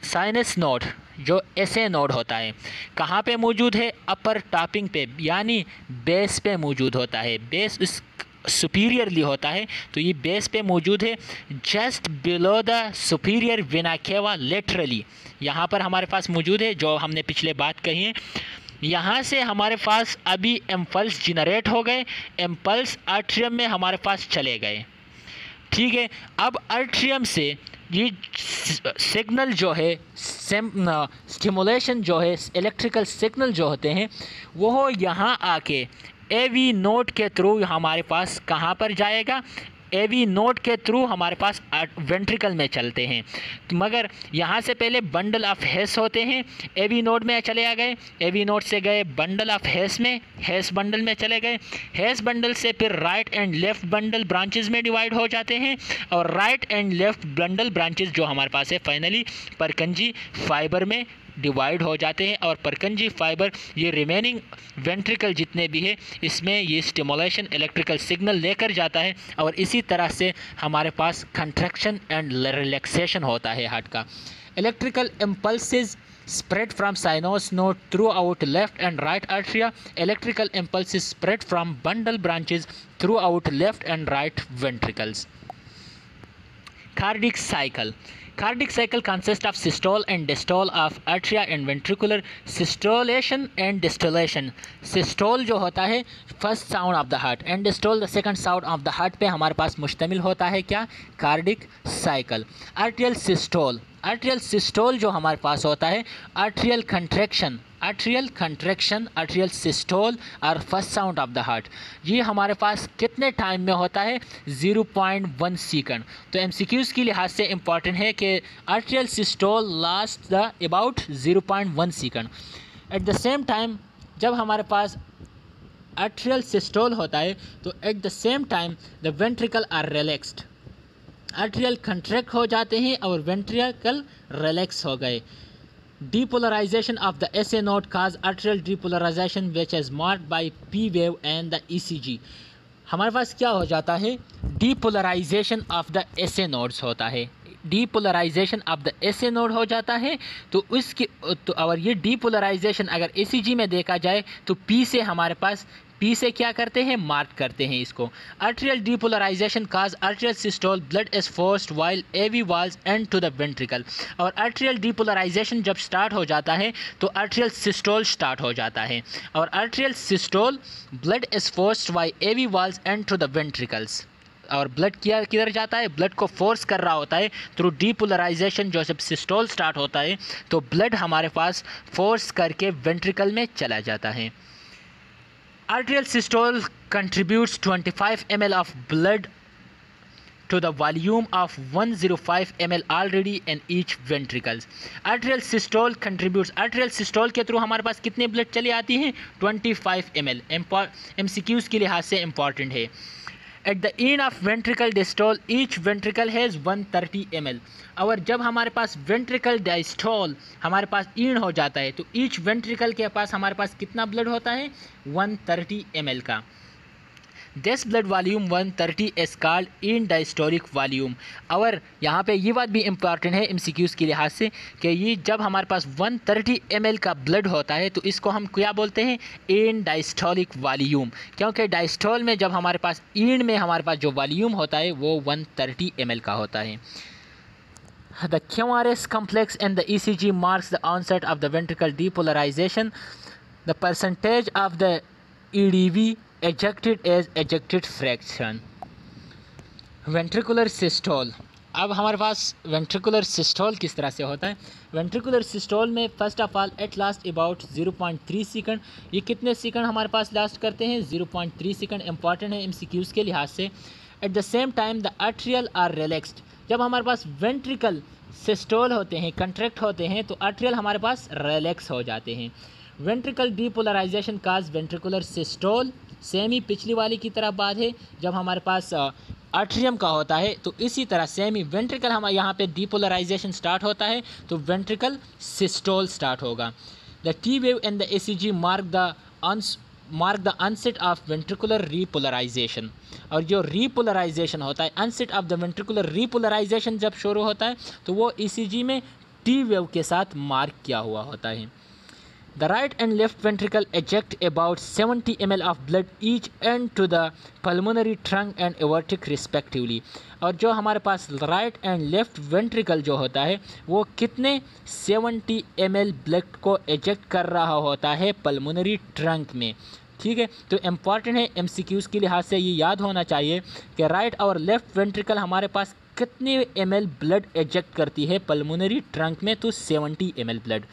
साइनस नोड, जो SA नोड होता है, कहाँ पे मौजूद है, अपर टॉपिंग पे यानी बेस पे मौजूद होता है, बेस इस सुपीरियरली होता है, तो ये बेस पे मौजूद है just below the superior vena cava laterally, यहाँ पर हमारे पास मौजूद है, जो हमने पिछले बात कही है। यहाँ से हमारे पास अभी इम्पल्स जनरेट हो गए, इम्पल्स आर्ट्रियम में हमारे पास चले गए, ठीक है। अब आर्ट्रियम से ये सिग्नल जो है, स्टिमुलेशन जो है, इलेक्ट्रिकल सिग्नल जो होते हैं वो यहाँ आके AV नोड के थ्रू हमारे पास कहाँ पर जाएगा, AV नोड के थ्रू हमारे पास वेंट्रिकल में चलते हैं। मगर यहाँ से पहले बंडल ऑफ हेस होते हैं, AV नोड में चले गए, AV नोड से गए बंडल ऑफ हेस में, हेस बंडल में चले गए, हेस बंडल से फिर right and left bundle branches में डिवाइड हो जाते हैं। और right and left bundle branches जो हमारे पास है फाइनली परकंजी फाइबर में डिवाइड हो जाते हैं। और परकंजी फाइबर ये रिमेनिंग वेंट्रिकल जितने भी है इसमें ये स्टिमुलेशन इलेक्ट्रिकल सिग्नल लेकर जाता है। और इसी तरह से हमारे पास कंट्रैक्शन एंड रिलैक्सेशन होता है हार्ट का। Electrical impulses spread from sinus node throughout left and right atria. Electrical impulses spread from bundle branches throughout left and right ventricles. Cardiac cycle. Cardiac cycle consists of systole and distole of atria and ventricular systolation and distillation. Systole जो होता है first sound of the heart and diastole the second sound of the heart पे हमारे पास मुश्तमिल होता है क्या, cardiac cycle. Atrial systole, atrial systole जो हमारे पास होता है, आर्ट्रियल कंट्रैक्शन, आर्ट्रियल सिस्टोल और first sound of the heart, ये हमारे पास कितने टाइम में होता है, 0.1 सेकंड। तो MCQs की लिहाज से इम्पॉर्टेंट है कि atrial systole last the about 0.1 second. At the same time जब हमारे पास आर्ट्रियल सिस्टोल होता है तो at the same time the ventricle are relaxed, atrial contract हो जाते हैं और वेंट्रिकल रिलैक्स हो गए। Depolarization of the SA node cause atrial depolarization which is marked by P wave and the ECG। हमारे पास क्या हो जाता है, depolarisation of the SA nodes होता है, depolarisation of the SA node हो जाता है। तो उसकी तो और ये डीपोलराइजेशन अगर ECG में देखा जाए तो P से हमारे पास P से क्या करते हैं, मार्क करते हैं इसको। Atrial depolarisation cause atrial systole, blood is forced while AV valves and to the ventricle. और आर्ट्रियल डीपोलराइजेशन जब स्टार्ट हो जाता है तो आर्ट्रियल सिस्टोल स्टार्ट हो जाता है। और atrial systole, blood is forced while AV valves and to the ventricles. और ब्लड किधर जाता है, ब्लड को फोर्स कर रहा होता है थ्रू डीपोलराइजेशन। जो जब सिस्टोल स्टार्ट होता है तो ब्लड हमारे पास फोर्स करके वेंट्रिकल में चला जाता है। Arterial systole contributes 25 ml of blood to the volume of 105 ml already in each ventricles. Arterial systole contributes, arterial systole के थ्रू हमारे पास कितने ब्लड चली आती हैं, 25 ml। MCQs के लिहाज से इम्पॉर्टेंट है। Eight the end of ventricle diastole each ventricle has 130 ml। और जब हमारे पास वेंट्रिकल डायस्टोल हमारे पास ईण हो जाता है तो ईच वेंट्रिकल के पास हमारे पास कितना ब्लड होता है 130 ml का। This blood volume 130 is called in diastolic volume. और यहाँ पे ये बात भी इम्पॉर्टेंट है एमसीक्यूज़ के लिहाज से कि ये जब हमारे पास 130 ml का ब्लड होता है तो इसको हम क्या बोलते हैं इन डायस्टोलिक वॉल्यूम, क्योंकि डायस्टोल में जब हमारे पास ईण में हमारे पास जो वॉल्यूम होता है वो 130 ml का होता है। The QRS complex in the ECG marks the onset of the ventricle depolarization. The percentage of the EDV ejected as ejected fraction. Ventricular systole। अब हमारे पास वेंट्रिकुलर सिस्टोल किस तरह से होता है। वेंट्रिकुलर सिस्टोल में first of all at last about 0.3 second. ये कितने सेकंड हमारे पास लास्ट करते हैं 0.3 सेकंड। इंपॉर्टेंट है एमसीक्यूज़ के लिहाज से। At the same time the atrial are relaxed. जब हमारे पास वेंट्रिकल सिस्टोल होते हैं कंट्रैक्ट होते हैं तो आर्ट्रियल हमारे पास रिलैक्स हो जाते हैं। वेंट्रिकल डीपोलराइजेशन काज वेंट्रिकुलर सिस्टोल। सेम ही पिछली वाली की तरह बात है, जब हमारे पास आर्ट्रियम का होता है तो इसी तरह सेम ही वेंट्रिकल हमारे यहाँ पे डीपोलराइजेशन स्टार्ट होता है तो वेंट्रिकल सिस्टोल स्टार्ट होगा। The T wave in the ECG mark the onset of ventricular repolarisation. और जो रीपोलराइजेशन होता है onset of the ventricular repolarisation जब शुरू होता है तो वो ईसीजी में टी वेव के साथ मार्क किया हुआ होता है। The right and left ventricle eject about 70 ml of blood each end to the pulmonary trunk and aortic respectively। और जो हमारे पास राइट एंड लेफ्ट वेंट्रिकल जो होता है वो कितने 70 ml ब्लड को एजेक्ट कर रहा होता है पल्मोनरी ट्रंक में। ठीक है, तो इम्पॉर्टेंट है एमसीक्यूज़ के लिहाज से ये याद होना चाहिए कि राइट और लेफ्ट वेंट्रिकल हमारे पास कितने ml ब्लड एजेक्ट करती है पल्मोनरी ट्रंक में, तो 70 ml blood.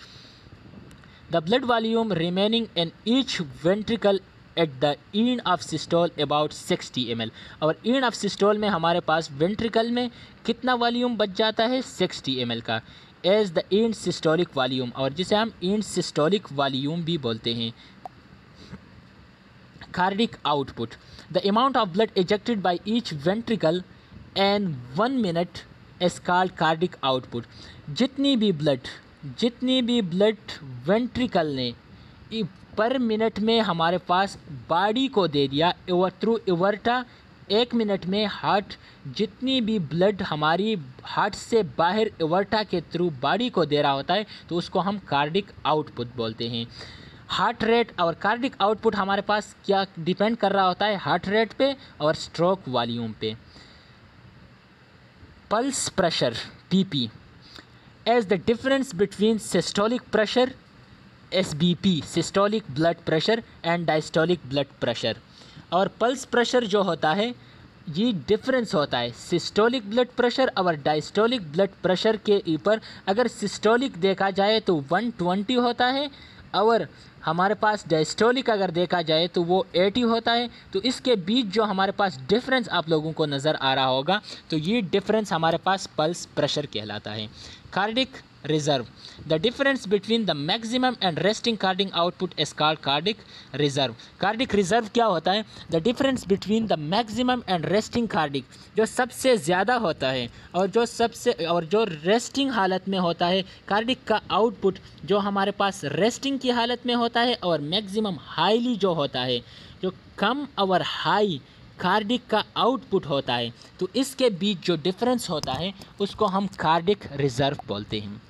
The blood volume remaining in each ventricle at the end of systole about 60 ml। और end of systole में हमारे पास ventricle में कितना वॉल्यूम बच जाता है 60 ml का as the end systolic volume, और जिसे हम end systolic volume भी बोलते हैं। Cardiac output। The amount of blood ejected by each ventricle in 1 minute is called cardiac output। जितनी भी ब्लड वेंट्रिकल ने पर मिनट में हमारे पास बॉडी को दे दिया थ्रू एवर्टा, 1 मिनट में हार्ट जितनी भी ब्लड हमारी हार्ट से बाहर एवर्टा के थ्रू बॉडी को दे रहा होता है तो उसको हम कार्डिक आउटपुट बोलते हैं। हार्ट रेट और कार्डिक आउटपुट हमारे पास क्या डिपेंड कर रहा होता है हार्ट रेट पे और स्ट्रोक वॉल्यूम पे। Pulse pressure PP as the difference between systolic pressure SBP systolic blood pressure and diastolic blood pressure। और पल्स प्रेशर जो होता है ये डिफरेंस होता है सिस्टोलिक ब्लड प्रेशर और डायस्टोलिक ब्लड प्रेशर के ऊपर। अगर सिस्टोलिक देखा जाए तो 120 होता है और हमारे पास डायस्टोलिक अगर देखा जाए तो वो 80 होता है। तो इसके बीच जो हमारे पास डिफरेंस आप लोगों को नज़र आ रहा होगा तो ये डिफरेंस हमारे पास पल्स प्रेशर कहलाता है। Cardiac reserve. The difference between the maximum and resting cardiac output is called cardiac reserve. Cardiac reserve क्या होता है? The difference between the maximum and resting cardiac, जो सबसे ज़्यादा होता है और जो रेस्टिंग हालत में होता है कार्डिक का आउटपुट जो हमारे पास रेस्टिंग की हालत में होता है, और मैक्सिमम हाईली जो होता है जो कम और हाई कार्डिक का आउटपुट होता है। तो इसके बीच जो डिफरेंस होता है उसको हम कार्डिक रिजर्व बोलते हैं।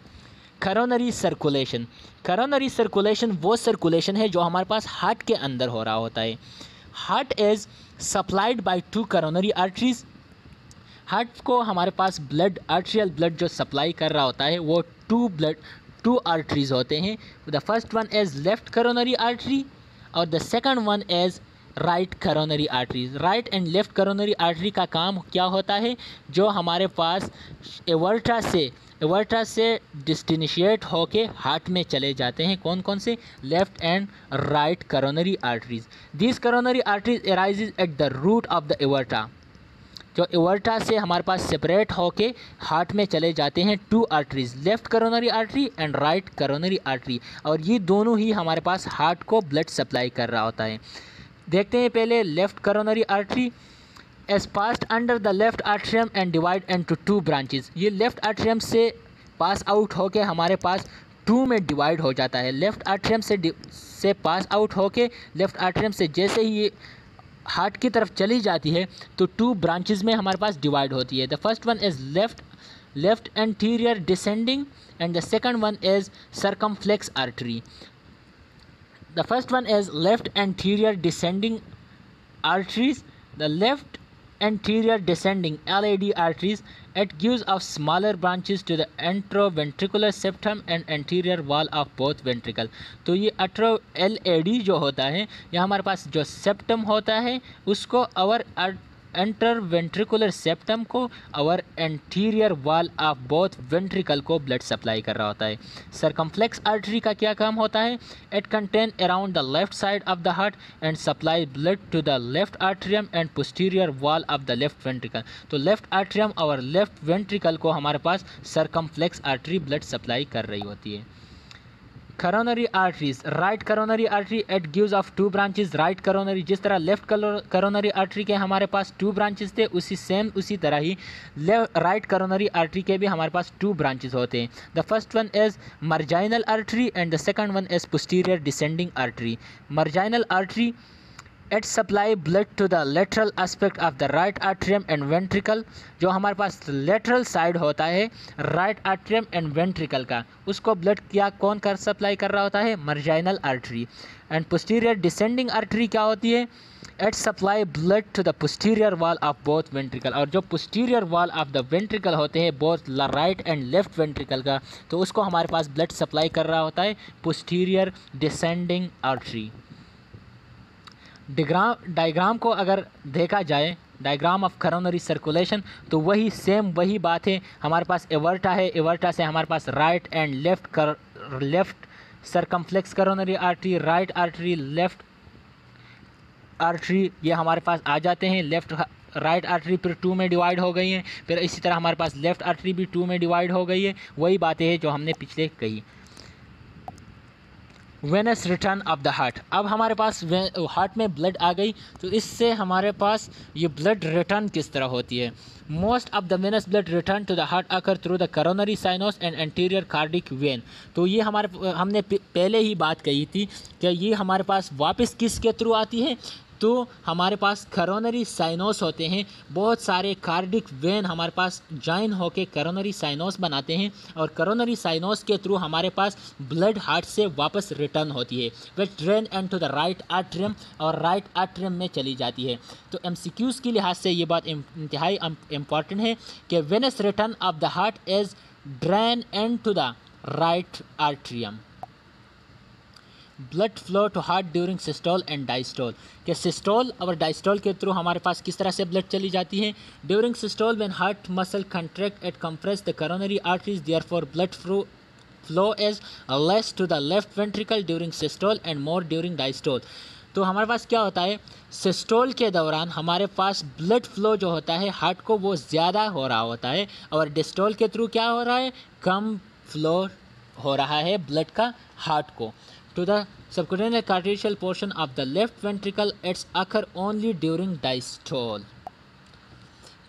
Coronary circulation. करोनरी सर्कुलेशन वो सर्कुलेशन है जो हमारे पास हार्ट के अंदर हो रहा होता है। Heart is supplied by 2 coronary arteries. Heart को हमारे पास ब्लड आर्ट्रियल ब्लड जो सप्लाई कर रहा होता है वो 2 आर्टरीज होते हैं। The first one is left coronary artery और the second one is right coronary arteries. Right and left coronary artery का काम क्या होता है? जो हमारे पास एवर्टा से डिस्टिनिशिएट होके हार्ट में चले जाते हैं। कौन कौन से? Left and right coronary arteries. This coronary arteries arises at the root of the aorta. जो एवर्टा से हमारे पास सेपरेट होके हार्ट में चले जाते हैं 2 arteries, left coronary artery and right coronary artery, और ये दोनों ही हमारे पास हार्ट को ब्लड सप्लाई कर रहा होता है। देखते हैं पहले left coronary artery. As passed under the left atrium and divide into two branches. ये लेफ्ट आर्ट्रियम से पास आउट होके हमारे पास टू में डिवाइड हो जाता है। लेफ्ट आर्ट्रियम से पास आउट होके लेफ्ट आर्ट्रियम से जैसे ही ये हार्ट की तरफ चली जाती है तो टू ब्रांचेस में हमारे पास डिवाइड होती है। The first one is left anterior descending and the second one is circumflex artery. The first one is left anterior descending arteries. The left anterior descending LAD arteries, it gives off smaller branches to the anteroventricular septum and anterior wall of both ventricle। तो ये LAD जो होता है, यह हमारे पास जो septum होता है उसको और एंटरवेंट्रिकुलर सेप्टम को और anterior wall of both ventricle को ब्लड सप्लाई कर रहा होता है। सर्कमफ्लेक्स आर्टरी का क्या काम होता है? It contain around the left side of the heart and supply blood to the left atrium and posterior wall of the left ventricle. तो लेफ्ट आर्ट्रियम और लेफ्ट वेंट्रिकल को हमारे पास सर्कमफ्लेक्स आर्टरी ब्लड सप्लाई कर रही होती है। Coronary arteries, right coronary artery it gives off two branches. Right coronary, जिस तरह लेफ्ट करोनरी आर्टरी के हमारे पास टू ब्रांचेस थे उसी तरह ही राइट करोनरी आर्टरी के भी हमारे पास टू ब्रांचेस होते हैं। The first one is marginal artery and the second one is posterior descending artery. Marginal artery it supply blood to the lateral aspect of the right atrium and ventricle. जो हमारे पास lateral side होता है right atrium and ventricle का, उसको blood कौन supply कर रहा होता है? Marginal artery. And posterior descending artery क्या होती है? It supply blood to the posterior wall of both ventricle. और जो posterior wall of the ventricle होते हैं both right and left ventricle का, तो उसको हमारे पास ब्लड सप्लाई कर रहा होता है पोस्टीरियर डिसेंडिंग आर्टरी। डायग्राम को अगर देखा जाए, डायग्राम ऑफ करोनरी सर्कुलेशन, तो वही बात है। हमारे पास एवर्टा है, एवर्टा से हमारे पास right and left circumflex coronary artery, right artery, left artery, ये हमारे पास आ जाते हैं। राइट आर्टरी फिर टू में डिवाइड हो गई है, फिर इसी तरह हमारे पास लेफ्ट आर्टरी भी टू में डिवाइड हो गई है। वही बातें हैं जो हमने पिछले कही। Venus return of the heart, अब हमारे पास हार्ट में ब्लड आ गई तो इससे हमारे पास ये ब्लड रिटर्न किस तरह होती है? Most of the venous blood return to the heart occur through the coronary sinus and anterior cardiac vein. तो ये हमने पहले ही बात कही थी कि ये हमारे पास वापस किसके थ्रू आती है? तो हमारे पास करोनरी साइनोस होते हैं, बहुत सारे कार्डिक वेन हमारे पास जॉइन होके करोनरी साइनोस बनाते हैं और करोनरी साइनोस के थ्रू हमारे पास ब्लड हार्ट से वापस रिटर्न होती है। They drain into the right atrium और राइट आर्ट्रियम में चली जाती है। तो एमसीक्यूज़ के लिहाज से ये बात इंतहाई इम्पॉर्टेंट है कि venous return of the heart is drain into the right atrium. Blood flow to heart during systole and diastole, कि सिस्टोल और डायस्टोल के थ्रू हमारे पास किस तरह से ब्लड चली जाती है? During systole when heart muscle contract at compress the coronary arteries, therefore blood flow is less to the left ventricle during systole and more during diastole. तो हमारे पास क्या होता है? सिस्टोल के दौरान हमारे पास ब्लड फ्लो जो होता है हार्ट को वो ज़्यादा हो रहा होता है और डिस्टोल के थ्रू क्या हो रहा है? कम फ्लो हो रहा है ब्लड का हार्ट को। To the subcutaneous cardiac portion of the left ventricle, it's occur only during diastole.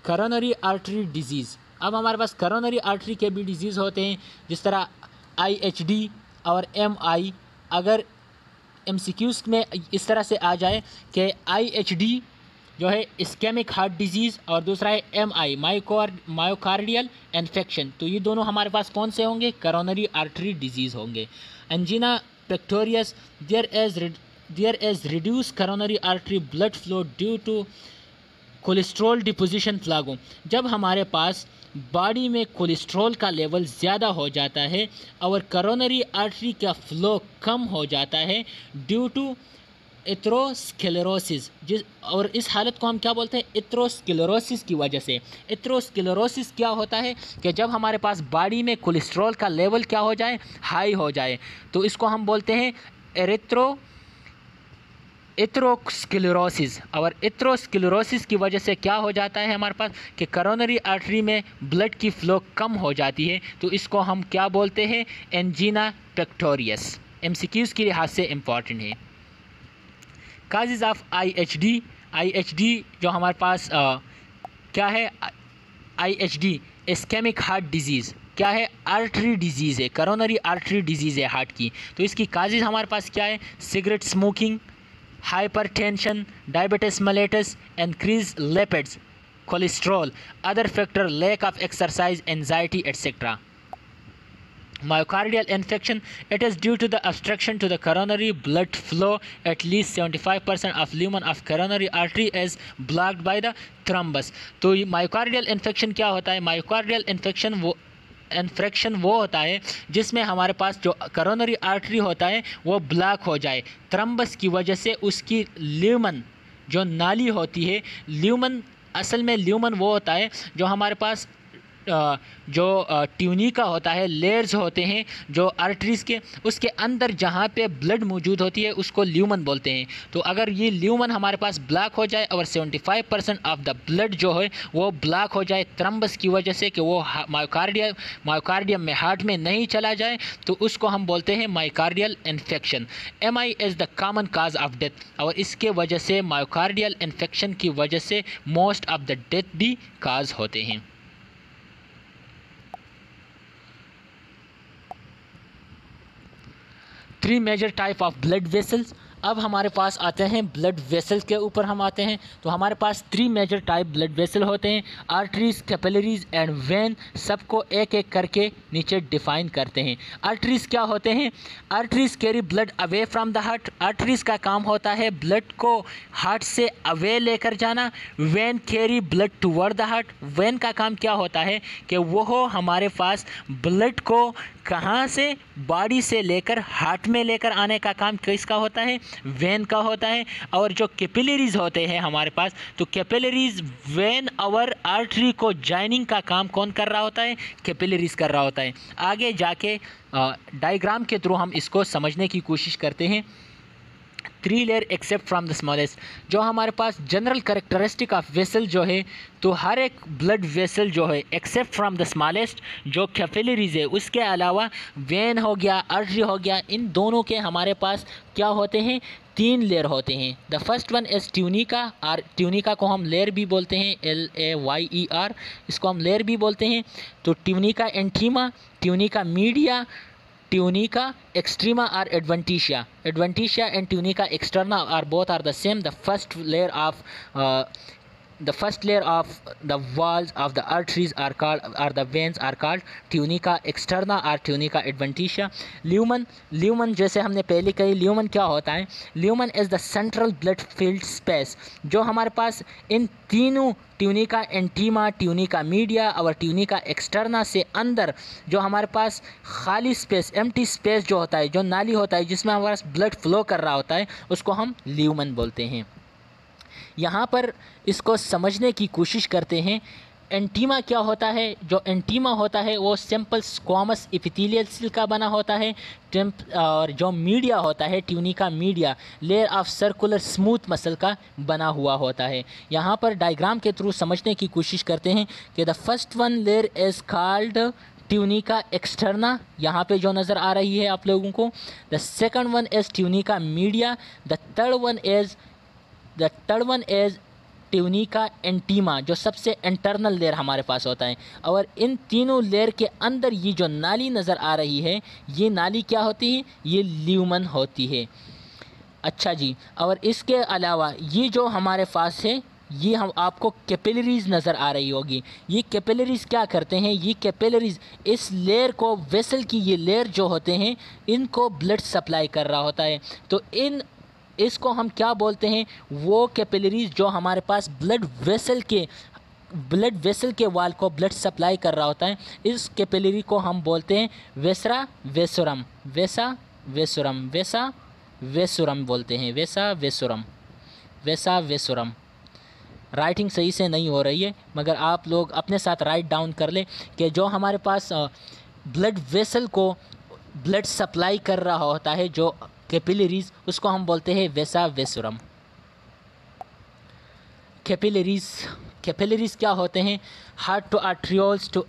Coronary artery disease, अब हमारे पास coronary artery के भी डिजीज़ होते हैं, जिस तरह IHD और MI। अगर MCQs में इस तरह से आ जाए कि IHD जो है इस्केमिक हार्ट डिजीज़ और दूसरा है MI मायोकार्डियल इन्फेक्शन, तो ये दोनों हमारे पास कौन से होंगे? करोनरी आर्टरी डिजीज़ होंगे। Angina pectoris, there is reduced coronary artery blood flow due to cholesterol deposition फ्लैगो। जब हमारे पास बॉडी में कोलेस्ट्रॉल का लेवल ज़्यादा हो जाता है और करोनरी आर्टरी का फ्लो कम हो जाता है ड्यू टू एथेरोस्क्लेरोसिस, और इस हालत को हम क्या बोलते हैं? एथेरोस्क्लेरोसिस की वजह से। एथेरोस्क्लेरोसिस क्या होता है कि जब हमारे पास बॉडी में कोलेस्ट्रॉल का लेवल क्या हो जाए? हाई हो जाए, तो इसको हम बोलते हैं एथेरोस्क्लेरोसिस। और एथेरोस्क्लेरोसिस की वजह से क्या हो जाता है हमारे पास कि करोनरी आर्टरी में ब्लड की फ्लो कम हो जाती है, तो इसको हम क्या बोलते हैं? एंजीना पेक्टोरियस। MCQs के लिहाज से इम्पॉर्टेंट है। काजेज़ ऑफ IHD जो हमारे पास क्या है IHD, इस्केमिक हार्ट डिजीज़, क्या है आर्टरी डिजीज़ है, करोनरी आर्टरी डिजीज़ है हार्ट की। तो इसकी काजेज़ हमारे पास क्या है, cigarette smoking, hypertension, diabetes mellitus, increase lipids, cholesterol, other factor, lack of exercise, anxiety etcetera. Myocardial infection, it is due to the obstruction to the coronary blood flow. At least 75% of lumen of coronary artery is blocked by the thrombus. तो myocardial infection क्या होता है, myocardial infection वो होता है जिसमें हमारे पास जो करोनरी आर्टरी होता है वो ब्लॉक हो जाए, थ्रम्बस की वजह से उसकी ल्यूमन जो नाली होती है, ल्यूमन असल में ल्यूमन वो होता है जो हमारे पास जो ट्यूनिका होता है, लेयर्स होते हैं जो आर्टरीज़ के, उसके अंदर जहाँ पे ब्लड मौजूद होती है उसको ल्यूमन बोलते हैं। तो अगर ये ल्यूमन हमारे पास ब्लॉक हो जाए और 75% ऑफ द ब्लड जो है वो ब्लॉक हो जाए थ्रम्बस की वजह से कि वो मायोकार्डियम में, हार्ट में नहीं चला जाए, तो उसको हम बोलते हैं myocardial infection. MI is the common cause of death, और इसके वजह से मायोकार्डियल इन्फेक्शन की वजह से मोस्ट ऑफ द डेथ भी काज होते हैं। 3 major type of blood vessels. अब हमारे पास आते हैं ब्लड वेसल के ऊपर हम आते हैं। तो हमारे पास 3 मेजर टाइप ब्लड वेसल होते हैं, आर्टरीज, कैपिलरीज एंड वेन। सबको एक एक करके नीचे डिफाइन करते हैं। आर्टरीज क्या होते हैं, arteries carry blood away from the heart. Arteries का काम होता है ब्लड को हार्ट से अवे लेकर जाना। When carry blood toward the heart. When का काम क्या होता है कि वो हमारे पास ब्लड को कहाँ से, बॉडी से लेकर हार्ट में लेकर आने का काम किसका होता है, वेन का होता है। और जो कैपिलरीज होते हैं हमारे पास, तो कैपिलरीज वेन और आर्टरी को जॉइनिंग का काम कौन कर रहा होता है, कैपिलरीज कर रहा होता है। आगे जाके डायग्राम के थ्रू हम इसको समझने की कोशिश करते हैं। 3 layer except from the smallest. जो हमारे पास जनरल कैरेक्टरिस्टिक ऑफ वेसल जो है, तो हर एक ब्लड वेसल जो है एक्सेप्ट फ्रॉम द स्मॉलेस्ट जो कैपिलरीज है, उसके अलावा वेन हो गया, आर्टरी हो गया, इन दोनों के हमारे पास क्या होते हैं, 3 लेयर होते हैं। The first one is tunica, और ट्यूनिका को हम लेयर भी बोलते हैं, LAYER, इसको हम लेयर भी बोलते हैं। तो tunica intima, tunica media, tunica externa और adventitia. Adventitia and tunica externa are both are the same. The first layer of the walls of the arteries are called, or the veins are called tunica externa or tunica adventitia. lumen जैसे हमने पहले कही, lumen क्या होता है, lumen is the central blood filled space। जो हमारे पास इन तीनों ट्यूनिका एंटीमा, ट्यूनिका मीडिया और ट्यूनिका एक्सटर्ना से अंदर जो हमारे पास खाली स्पेस, एम्प्टी स्पेस जो होता है, जो नाली होता है जिसमें हमारे पास ब्लड फ्लो कर रहा होता है, उसको हम ल्यूमन बोलते हैं। यहाँ पर इसको समझने की कोशिश करते हैं। एंटीमा क्या होता है, जो एंटीमा होता है वो सिंपल स्क्वामस एपिथेलियल सेल का बना होता है। और जो मीडिया होता है, tunica media, layer of circular smooth muscle का बना हुआ होता है। यहाँ पर डायग्राम के थ्रू समझने की कोशिश करते हैं कि the first one layer is called tunica externa, यहाँ पे जो नज़र आ रही है आप लोगों को। The second one is tunica media. The third one is tunica intima, जो सबसे इंटरनल लेयर हमारे पास होता है। और इन तीनों लेयर के अंदर ये जो नाली नज़र आ रही है, ये नाली क्या होती है, ये ल्यूमन होती है। अच्छा जी, और इसके अलावा ये जो हमारे पास है, ये हम आपको कैपिलरीज नज़र आ रही होगी। ये कैपिलरीज क्या करते हैं, ये कैपिलरीज इस लेयर को, वेसल की ये लेयर जो होते हैं, इनको ब्लड सप्लाई कर रहा होता है। तो इसको हम क्या बोलते हैं, वो कैपिलरीज जो हमारे पास ब्लड वेसल के वाल को ब्लड सप्लाई कर रहा होता है, इस कैपिलरी को हम बोलते हैं वेसा वेसुरम बोलते हैं, वेसा वेसुरम। राइटिंग सही से नहीं हो रही है, मगर आप लोग अपने साथ राइट डाउन कर ले कि जो हमारे पास ब्लड वेसल को ब्लड सप्लाई कर रहा होता है, जो कैपिलरीज, उसको हम बोलते हैं वेसा वेसुरम। कैपिलरीज क्या होते हैं, heart to arterioles to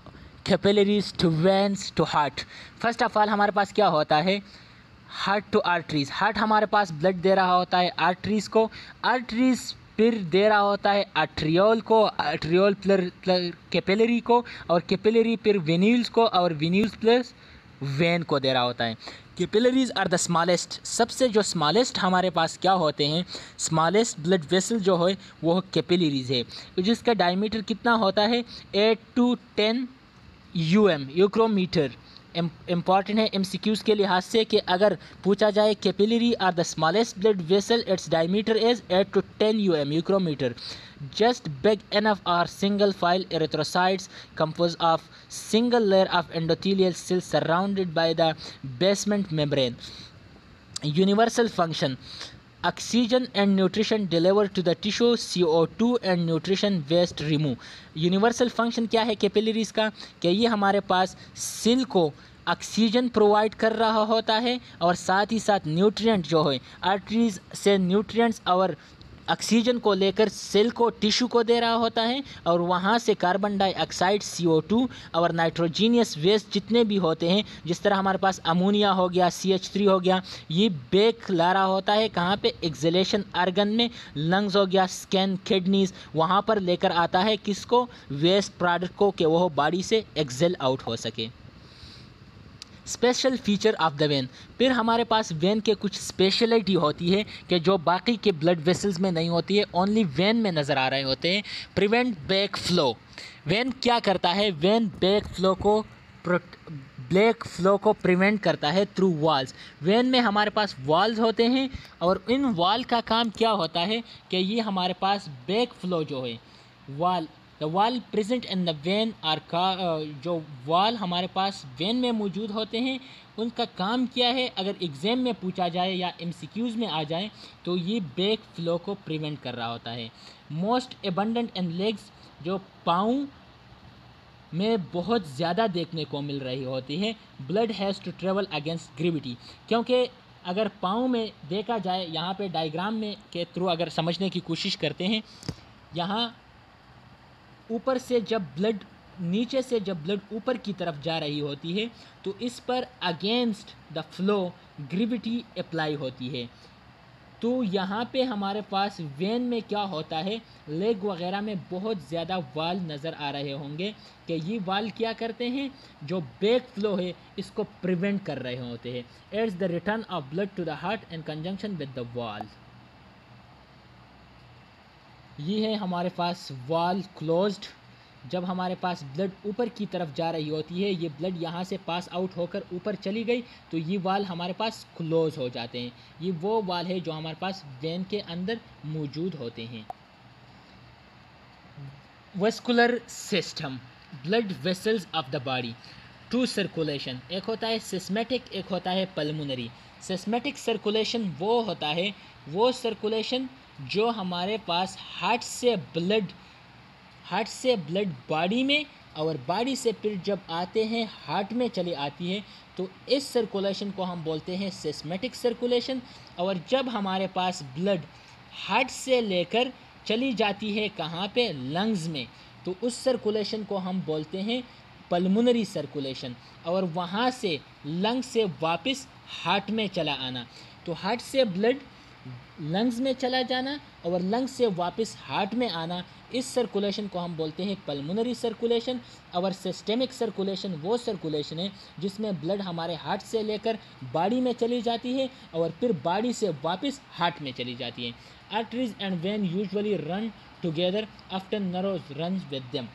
capillaries to veins to heart. First of all हमारे पास क्या होता है, हार्ट टू आर्टरीज। हार्ट हमारे पास ब्लड दे रहा होता है आर्टरीज़ को। आर्टरीज़ फिर दे रहा होता है आर्ट्रियोल को, आर्ट्रियोल प्लस कैपिलरी को, और कैपिलरी फिर वेन्यूल्स को, और वेन्यूल्स प्लस वेन को दे रहा होता है। कैपिलरीज आर द स्मॉलेस्ट, सबसे जो स्मॉलेस्ट हमारे पास क्या होते हैं, स्मॉलेस्ट ब्लड वेसल जो है वो कैपिलरीज है, जिसका डायमीटर कितना होता है 8 to 10 यूक्रोमीटर। इम्पॉर्टेंट है MCQs के लिहाज से कि अगर पूछा जाए capillary are the smallest blood vessel, its diameter is 8 to 10 micrometre. Just big enough are single file erythrocytes composed of single layer of endothelial cells surrounded by the basement membrane. Universal function: oxygen and nutrition delivered to the tissue, CO2 and nutrition waste remove. Universal function क्या है capillaries का, कि ये हमारे पास cell को oxygen provide कर रहा होता है और साथ ही साथ न्यूट्रिएंट जो है आर्टरीज से न्यूट्रिएंट्स और ऑक्सीजन को लेकर सेल को, टिश्यू को दे रहा होता है, और वहाँ से कार्बन डाइऑक्साइड CO2 और नाइट्रोजीनियस वेस्ट जितने भी होते हैं, जिस तरह हमारे पास अमोनिया हो गया, CH3 हो गया, ये बेक ला रहा होता है कहाँ पे, एक्सलेशन आर्गन में, लंग्स हो गया, स्किन, किडनीज, वहाँ पर लेकर आता है किसको, वेस्ट प्रोडक्ट को, कि वह बॉडी से एक्सेल आउट हो सके। Special feature of the when, फिर हमारे पास वेन के कुछ स्पेशलिटी होती है कि जो बाकी के ब्लड वेसल्स में नहीं होती है, ओनली वेन में नज़र आ रहे होते हैं। प्रिवेंट बैक फ्लो, वेन क्या करता है, वेन बैक फ्लो को प्रिवेंट करता है थ्रू वॉल्स। वेन में हमारे पास वॉल्स होते हैं और इन वॉल का काम क्या होता है कि ये हमारे पास बैक फ्लो जो है, the wall present in the vein are का, जो वॉल हमारे पास वेन में मौजूद होते हैं उनका काम क्या है, अगर एग्ज़ाम में पूछा जाए या MCQs में आ जाए तो ये बैक फ्लो को प्रिवेंट कर रहा होता है। मोस्ट एबंडेंट इन लेग्स, जो पाँव में बहुत ज़्यादा देखने को मिल रही होती है। Blood has to travel against gravity, क्योंकि अगर पाँव में देखा जाए, यहाँ पे डायग्राम में के थ्रू अगर समझने की कोशिश करते हैं, यहाँ ऊपर से जब ब्लड, नीचे से जब ब्लड ऊपर की तरफ जा रही होती है तो इस पर against the flow gravity apply होती है। तो यहाँ पे हमारे पास वेन में क्या होता है, लेग वगैरह में बहुत ज़्यादा वाल नज़र आ रहे होंगे कि ये वाल क्या करते हैं, जो बैक फ्लो है इसको प्रिवेंट कर रहे होते हैं। It's the return of blood to the heart in conjunction with the wall. ये है हमारे पास वॉल क्लोज्ड, जब हमारे पास ब्लड ऊपर की तरफ जा रही होती है, ये ब्लड यहाँ से पास आउट होकर ऊपर चली गई तो ये वाल हमारे पास क्लोज हो जाते हैं। ये वो वाल है जो हमारे पास वेन के अंदर मौजूद होते हैं। Vascular system, blood vessels of the body to circulation, एक होता है सिस्मेटिक, एक होता है पल्मोनरी। सिस्मेटिक सर्कुलेशन वो होता है, वो सर्कुलेशन जो हमारे पास हार्ट से ब्लड बॉडी में और बॉडी से फिर जब आते हैं हार्ट में चली आती है, तो इस सर्कुलेशन को हम बोलते हैं सिस्मेटिक सर्कुलेशन। और जब हमारे पास ब्लड हार्ट से लेकर चली जाती है कहाँ पे, लंग्स में, तो उस सर्कुलेशन को हम बोलते हैं पल्मोनरी सर्कुलेशन। और वहाँ से लंग्स से वापस हार्ट में चला आना, तो हार्ट से ब्लड लंग्स में चला जाना और लंग्स से वापस हार्ट में आना, इस सर्कुलेशन को हम बोलते हैं पल्मोनरी सर्कुलेशन। और सिस्टेमिक सर्कुलेशन वो सर्कुलेशन है जिसमें ब्लड हमारे हार्ट से लेकर बॉडी में चली जाती है और फिर बॉडी से वापस हार्ट में चली जाती है। Arteries and when usually run together after nerves run with them.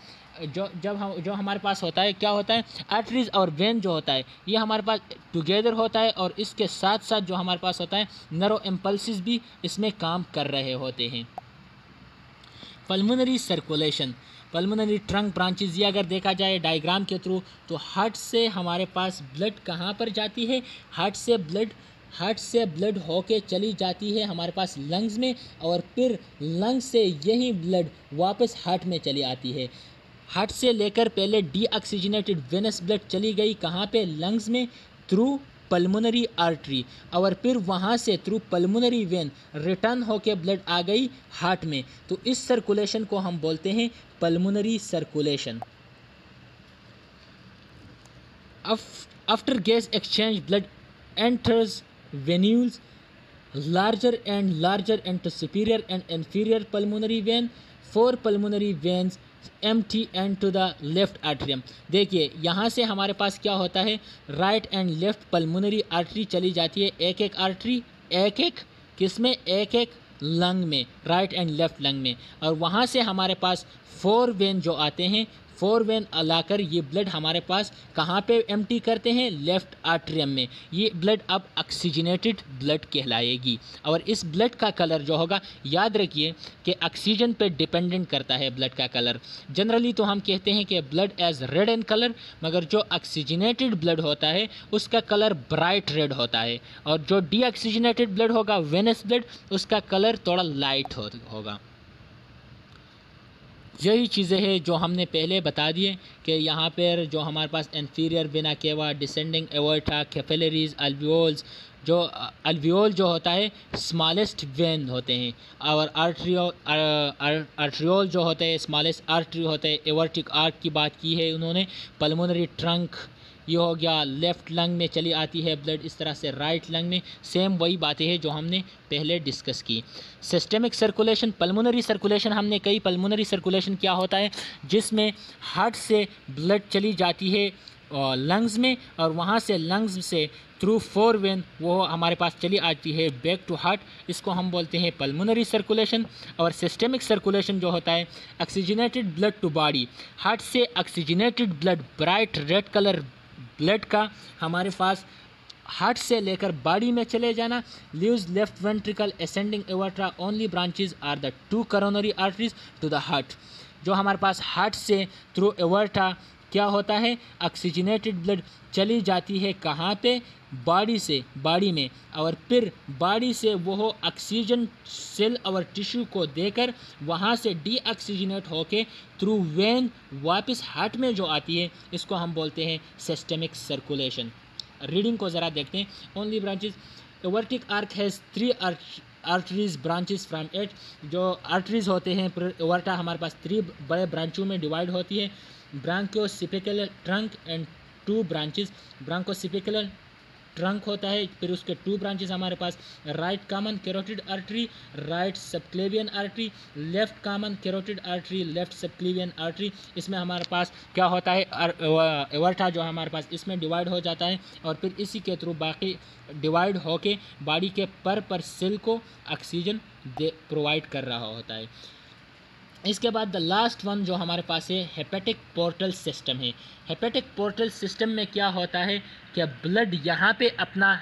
जो हमारे पास होता है, क्या होता है, आर्टरीज और वेन जो होता है ये हमारे पास टुगेदर होता है और इसके साथ साथ जो हमारे पास होता है नर्व इम्पल्सिस भी इसमें काम कर रहे होते हैं। Pulmonary circulation, pulmonary trunk branches, ये अगर देखा जाए डायग्राम के थ्रू तो हार्ट से हमारे पास ब्लड कहाँ पर जाती है, हार्ट से ब्लड होके चली जाती है हमारे पास लंग्स में और फिर लंग्स से यही ब्लड वापस हार्ट में चली आती है। हार्ट से लेकर पहले डीऑक्सीजनेटेड वेनस ब्लड चली गई कहाँ पे, लंग्स में, थ्रू पल्मोनरी आर्टरी, और फिर वहाँ से थ्रू पल्मोनरी वेन रिटर्न होके ब्लड आ गई हार्ट में, तो इस सर्कुलेशन को हम बोलते हैं pulmonary circulation. After gas exchange blood enters venules larger and to superior and inferior pulmonary vein, 4 pulmonary veins empty and to the left atrium। देखिए यहाँ से हमारे पास क्या होता है, right and left pulmonary artery चली जाती है, एक एक आर्टरी एक एक किस में, एक एक लंग में, राइट एंड लेफ्ट लंग में, और वहाँ से हमारे पास 4 वेन जो आते हैं, 4 वेन लाकर ये ब्लड हमारे पास कहाँ पे एम्प्टी करते हैं, लेफ़्ट आर्ट्रियम में। ये ब्लड अब ऑक्सीजनेटेड ब्लड कहलाएगी, और इस ब्लड का कलर जो होगा, याद रखिए कि ऑक्सीजन पे डिपेंडेंट करता है ब्लड का कलर। जनरली तो हम कहते हैं कि blood as red in colour, मगर जो ऑक्सीजनेटेड ब्लड होता है उसका कलर ब्राइट रेड होता है, और जो डीऑक्सीजनेटेड ब्लड होगा, वेनस ब्लड, उसका कलर थोड़ा लाइट होगा। यही चीज़ें हैं जो हमने पहले बता दिए कि यहाँ पर जो हमारे पास inferior vena cava, descending aorta, capillaries, alveoli, जो अल्वियोल जो होता है स्मॉलेस्ट वेन होते हैं, और आर्ट्रियोल जो होते हैं स्मॉलेस्ट आर्टरी होते हैं। एवर्टिक आर्क की बात की है उन्होंने। पल्मोनरी ट्रंक ये हो गया, लेफ़्ट लंग में चली आती है ब्लड, इस तरह से राइट लंग में, सेम वही बातें हैं जो हमने पहले डिस्कस की। सिस्टेमिक सर्कुलेशन, पल्मोनरी सर्कुलेशन हमने कही। पल्मोनरी सर्कुलेशन क्या होता है, जिसमें हार्ट से ब्लड चली जाती है लंग्स में, और वहाँ से लंग्स से थ्रू 4 वेन वो हमारे पास चली आती है बैक टू हार्ट, इसको हम बोलते हैं पल्मोनरी सर्कुलेशन। और सिस्टेमिक सर्कुलेशन जो होता है, oxygenated blood to body, heart से oxygenated blood, bright red colour blood का हमारे पास हार्ट से लेकर बॉडी में चले जाना। Leaves left ventricle, ascending aorta, only branches are the 2 coronary arteries to the heart. जो हमारे पास हार्ट से थ्रू एवर्टा क्या होता है, ऑक्सीजनेटेड ब्लड चली जाती है कहाँ पे, बॉडी से, बॉडी में, और फिर बॉडी से वो ऑक्सीजन सेल और टिश्यू को देकर वहाँ से डीऑक्सीजनेट होके थ्रू वेन वापस हार्ट में जो आती है, इसको हम बोलते हैं सिस्टेमिक सर्कुलेशन। रीडिंग को ज़रा देखते हैं। Only branches, aortic arch has 3 arteries branches from 8। जो आर्टरीज होते हैं एवर्टा हमारे पास 3 बड़े ब्रांचों में डिवाइड होती है। Brachiocephalic trunk and 2 branches, brachiocephalic trunk होता है, फिर उसके 2 ब्रांचेस हमारे पास, right common carotid artery, right subclavian artery, left common carotid artery, left subclavian artery. इसमें हमारे पास क्या होता है, एवर्टा जो हमारे पास इसमें डिवाइड हो जाता है, और फिर इसी के थ्रू बाकी डिवाइड होके बॉडी के पर सेल को ऑक्सीजन प्रोवाइड कर रहा होता है। इसके बाद द लास्ट वन जो हमारे पास है, हेपेटिक पोर्टल सिस्टम है। हेपेटिक पोर्टल सिस्टम में क्या होता है कि ब्लड यहाँ पे अपना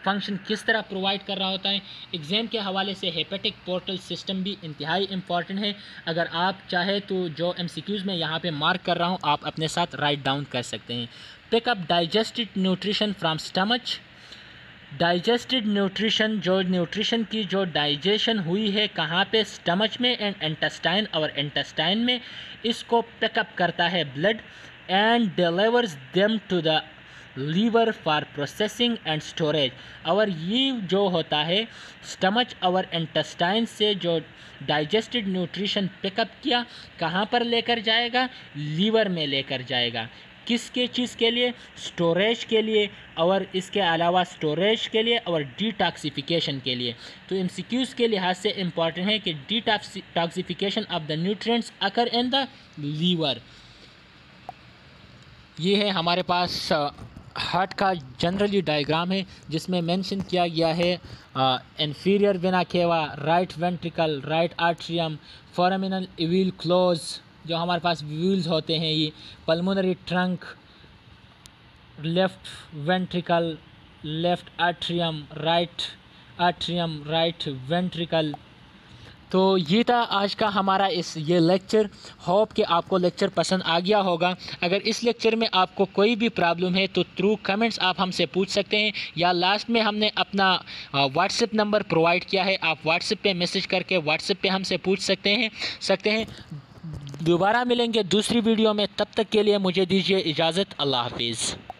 फंक्शन किस तरह प्रोवाइड कर रहा होता है। एग्ज़ाम के हवाले से हेपेटिक पोर्टल सिस्टम भी इंतहाई इम्पॉर्टेंट है। अगर आप चाहे तो जो MCQs में यहाँ पे मार्क कर रहा हूँ, आप अपने साथ राइट डाउन कर सकते हैं। Pickup digested nutrition from stomach, digested nutrition, जो न्यूट्रिशन की जो डाइजेशन हुई है कहाँ पे, स्टमच में एंड इंटेस्टाइन, और इंटेस्टाइन में इसको पिकअप करता है blood and delivers them to the liver for processing and storage. और ये जो होता है स्टमच और इंटेस्टाइन से जो डाइजेस्टेड न्यूट्रिशन पिकअप किया, कहाँ पर लेकर जाएगा, लीवर में लेकर जाएगा। किसके चीज़ के लिए, स्टोरेज के लिए, और इसके अलावा स्टोरेज के लिए और डिटॉक्सिफिकेशन के लिए। तो MCQs के लिहाज से इम्पॉर्टेंट है कि detoxification of the nutrients occur in the liver. ये है हमारे पास हार्ट का जनरली डायग्राम है, जिसमें मेंशन किया गया है inferior vena cava, right ventricle, right atrium, foramen ovale close, जो हमारे पास व्यूल्स होते हैं, ये pulmonary trunk, left ventricle, left atrium, right ventricle. तो ये था आज का हमारा ये लेक्चर। होप कि आपको लेक्चर पसंद आ गया होगा। अगर इस लेक्चर में आपको कोई भी प्रॉब्लम है तो थ्रू कमेंट्स आप हमसे पूछ सकते हैं, या लास्ट में हमने अपना व्हाट्सएप नंबर प्रोवाइड किया है, आप व्हाट्सएप पे मैसेज करके व्हाट्सएप पे हमसे पूछ सकते हैं। दोबारा मिलेंगे दूसरी वीडियो में, तब तक के लिए मुझे दीजिए इजाज़त। अल्लाह हाफिज़।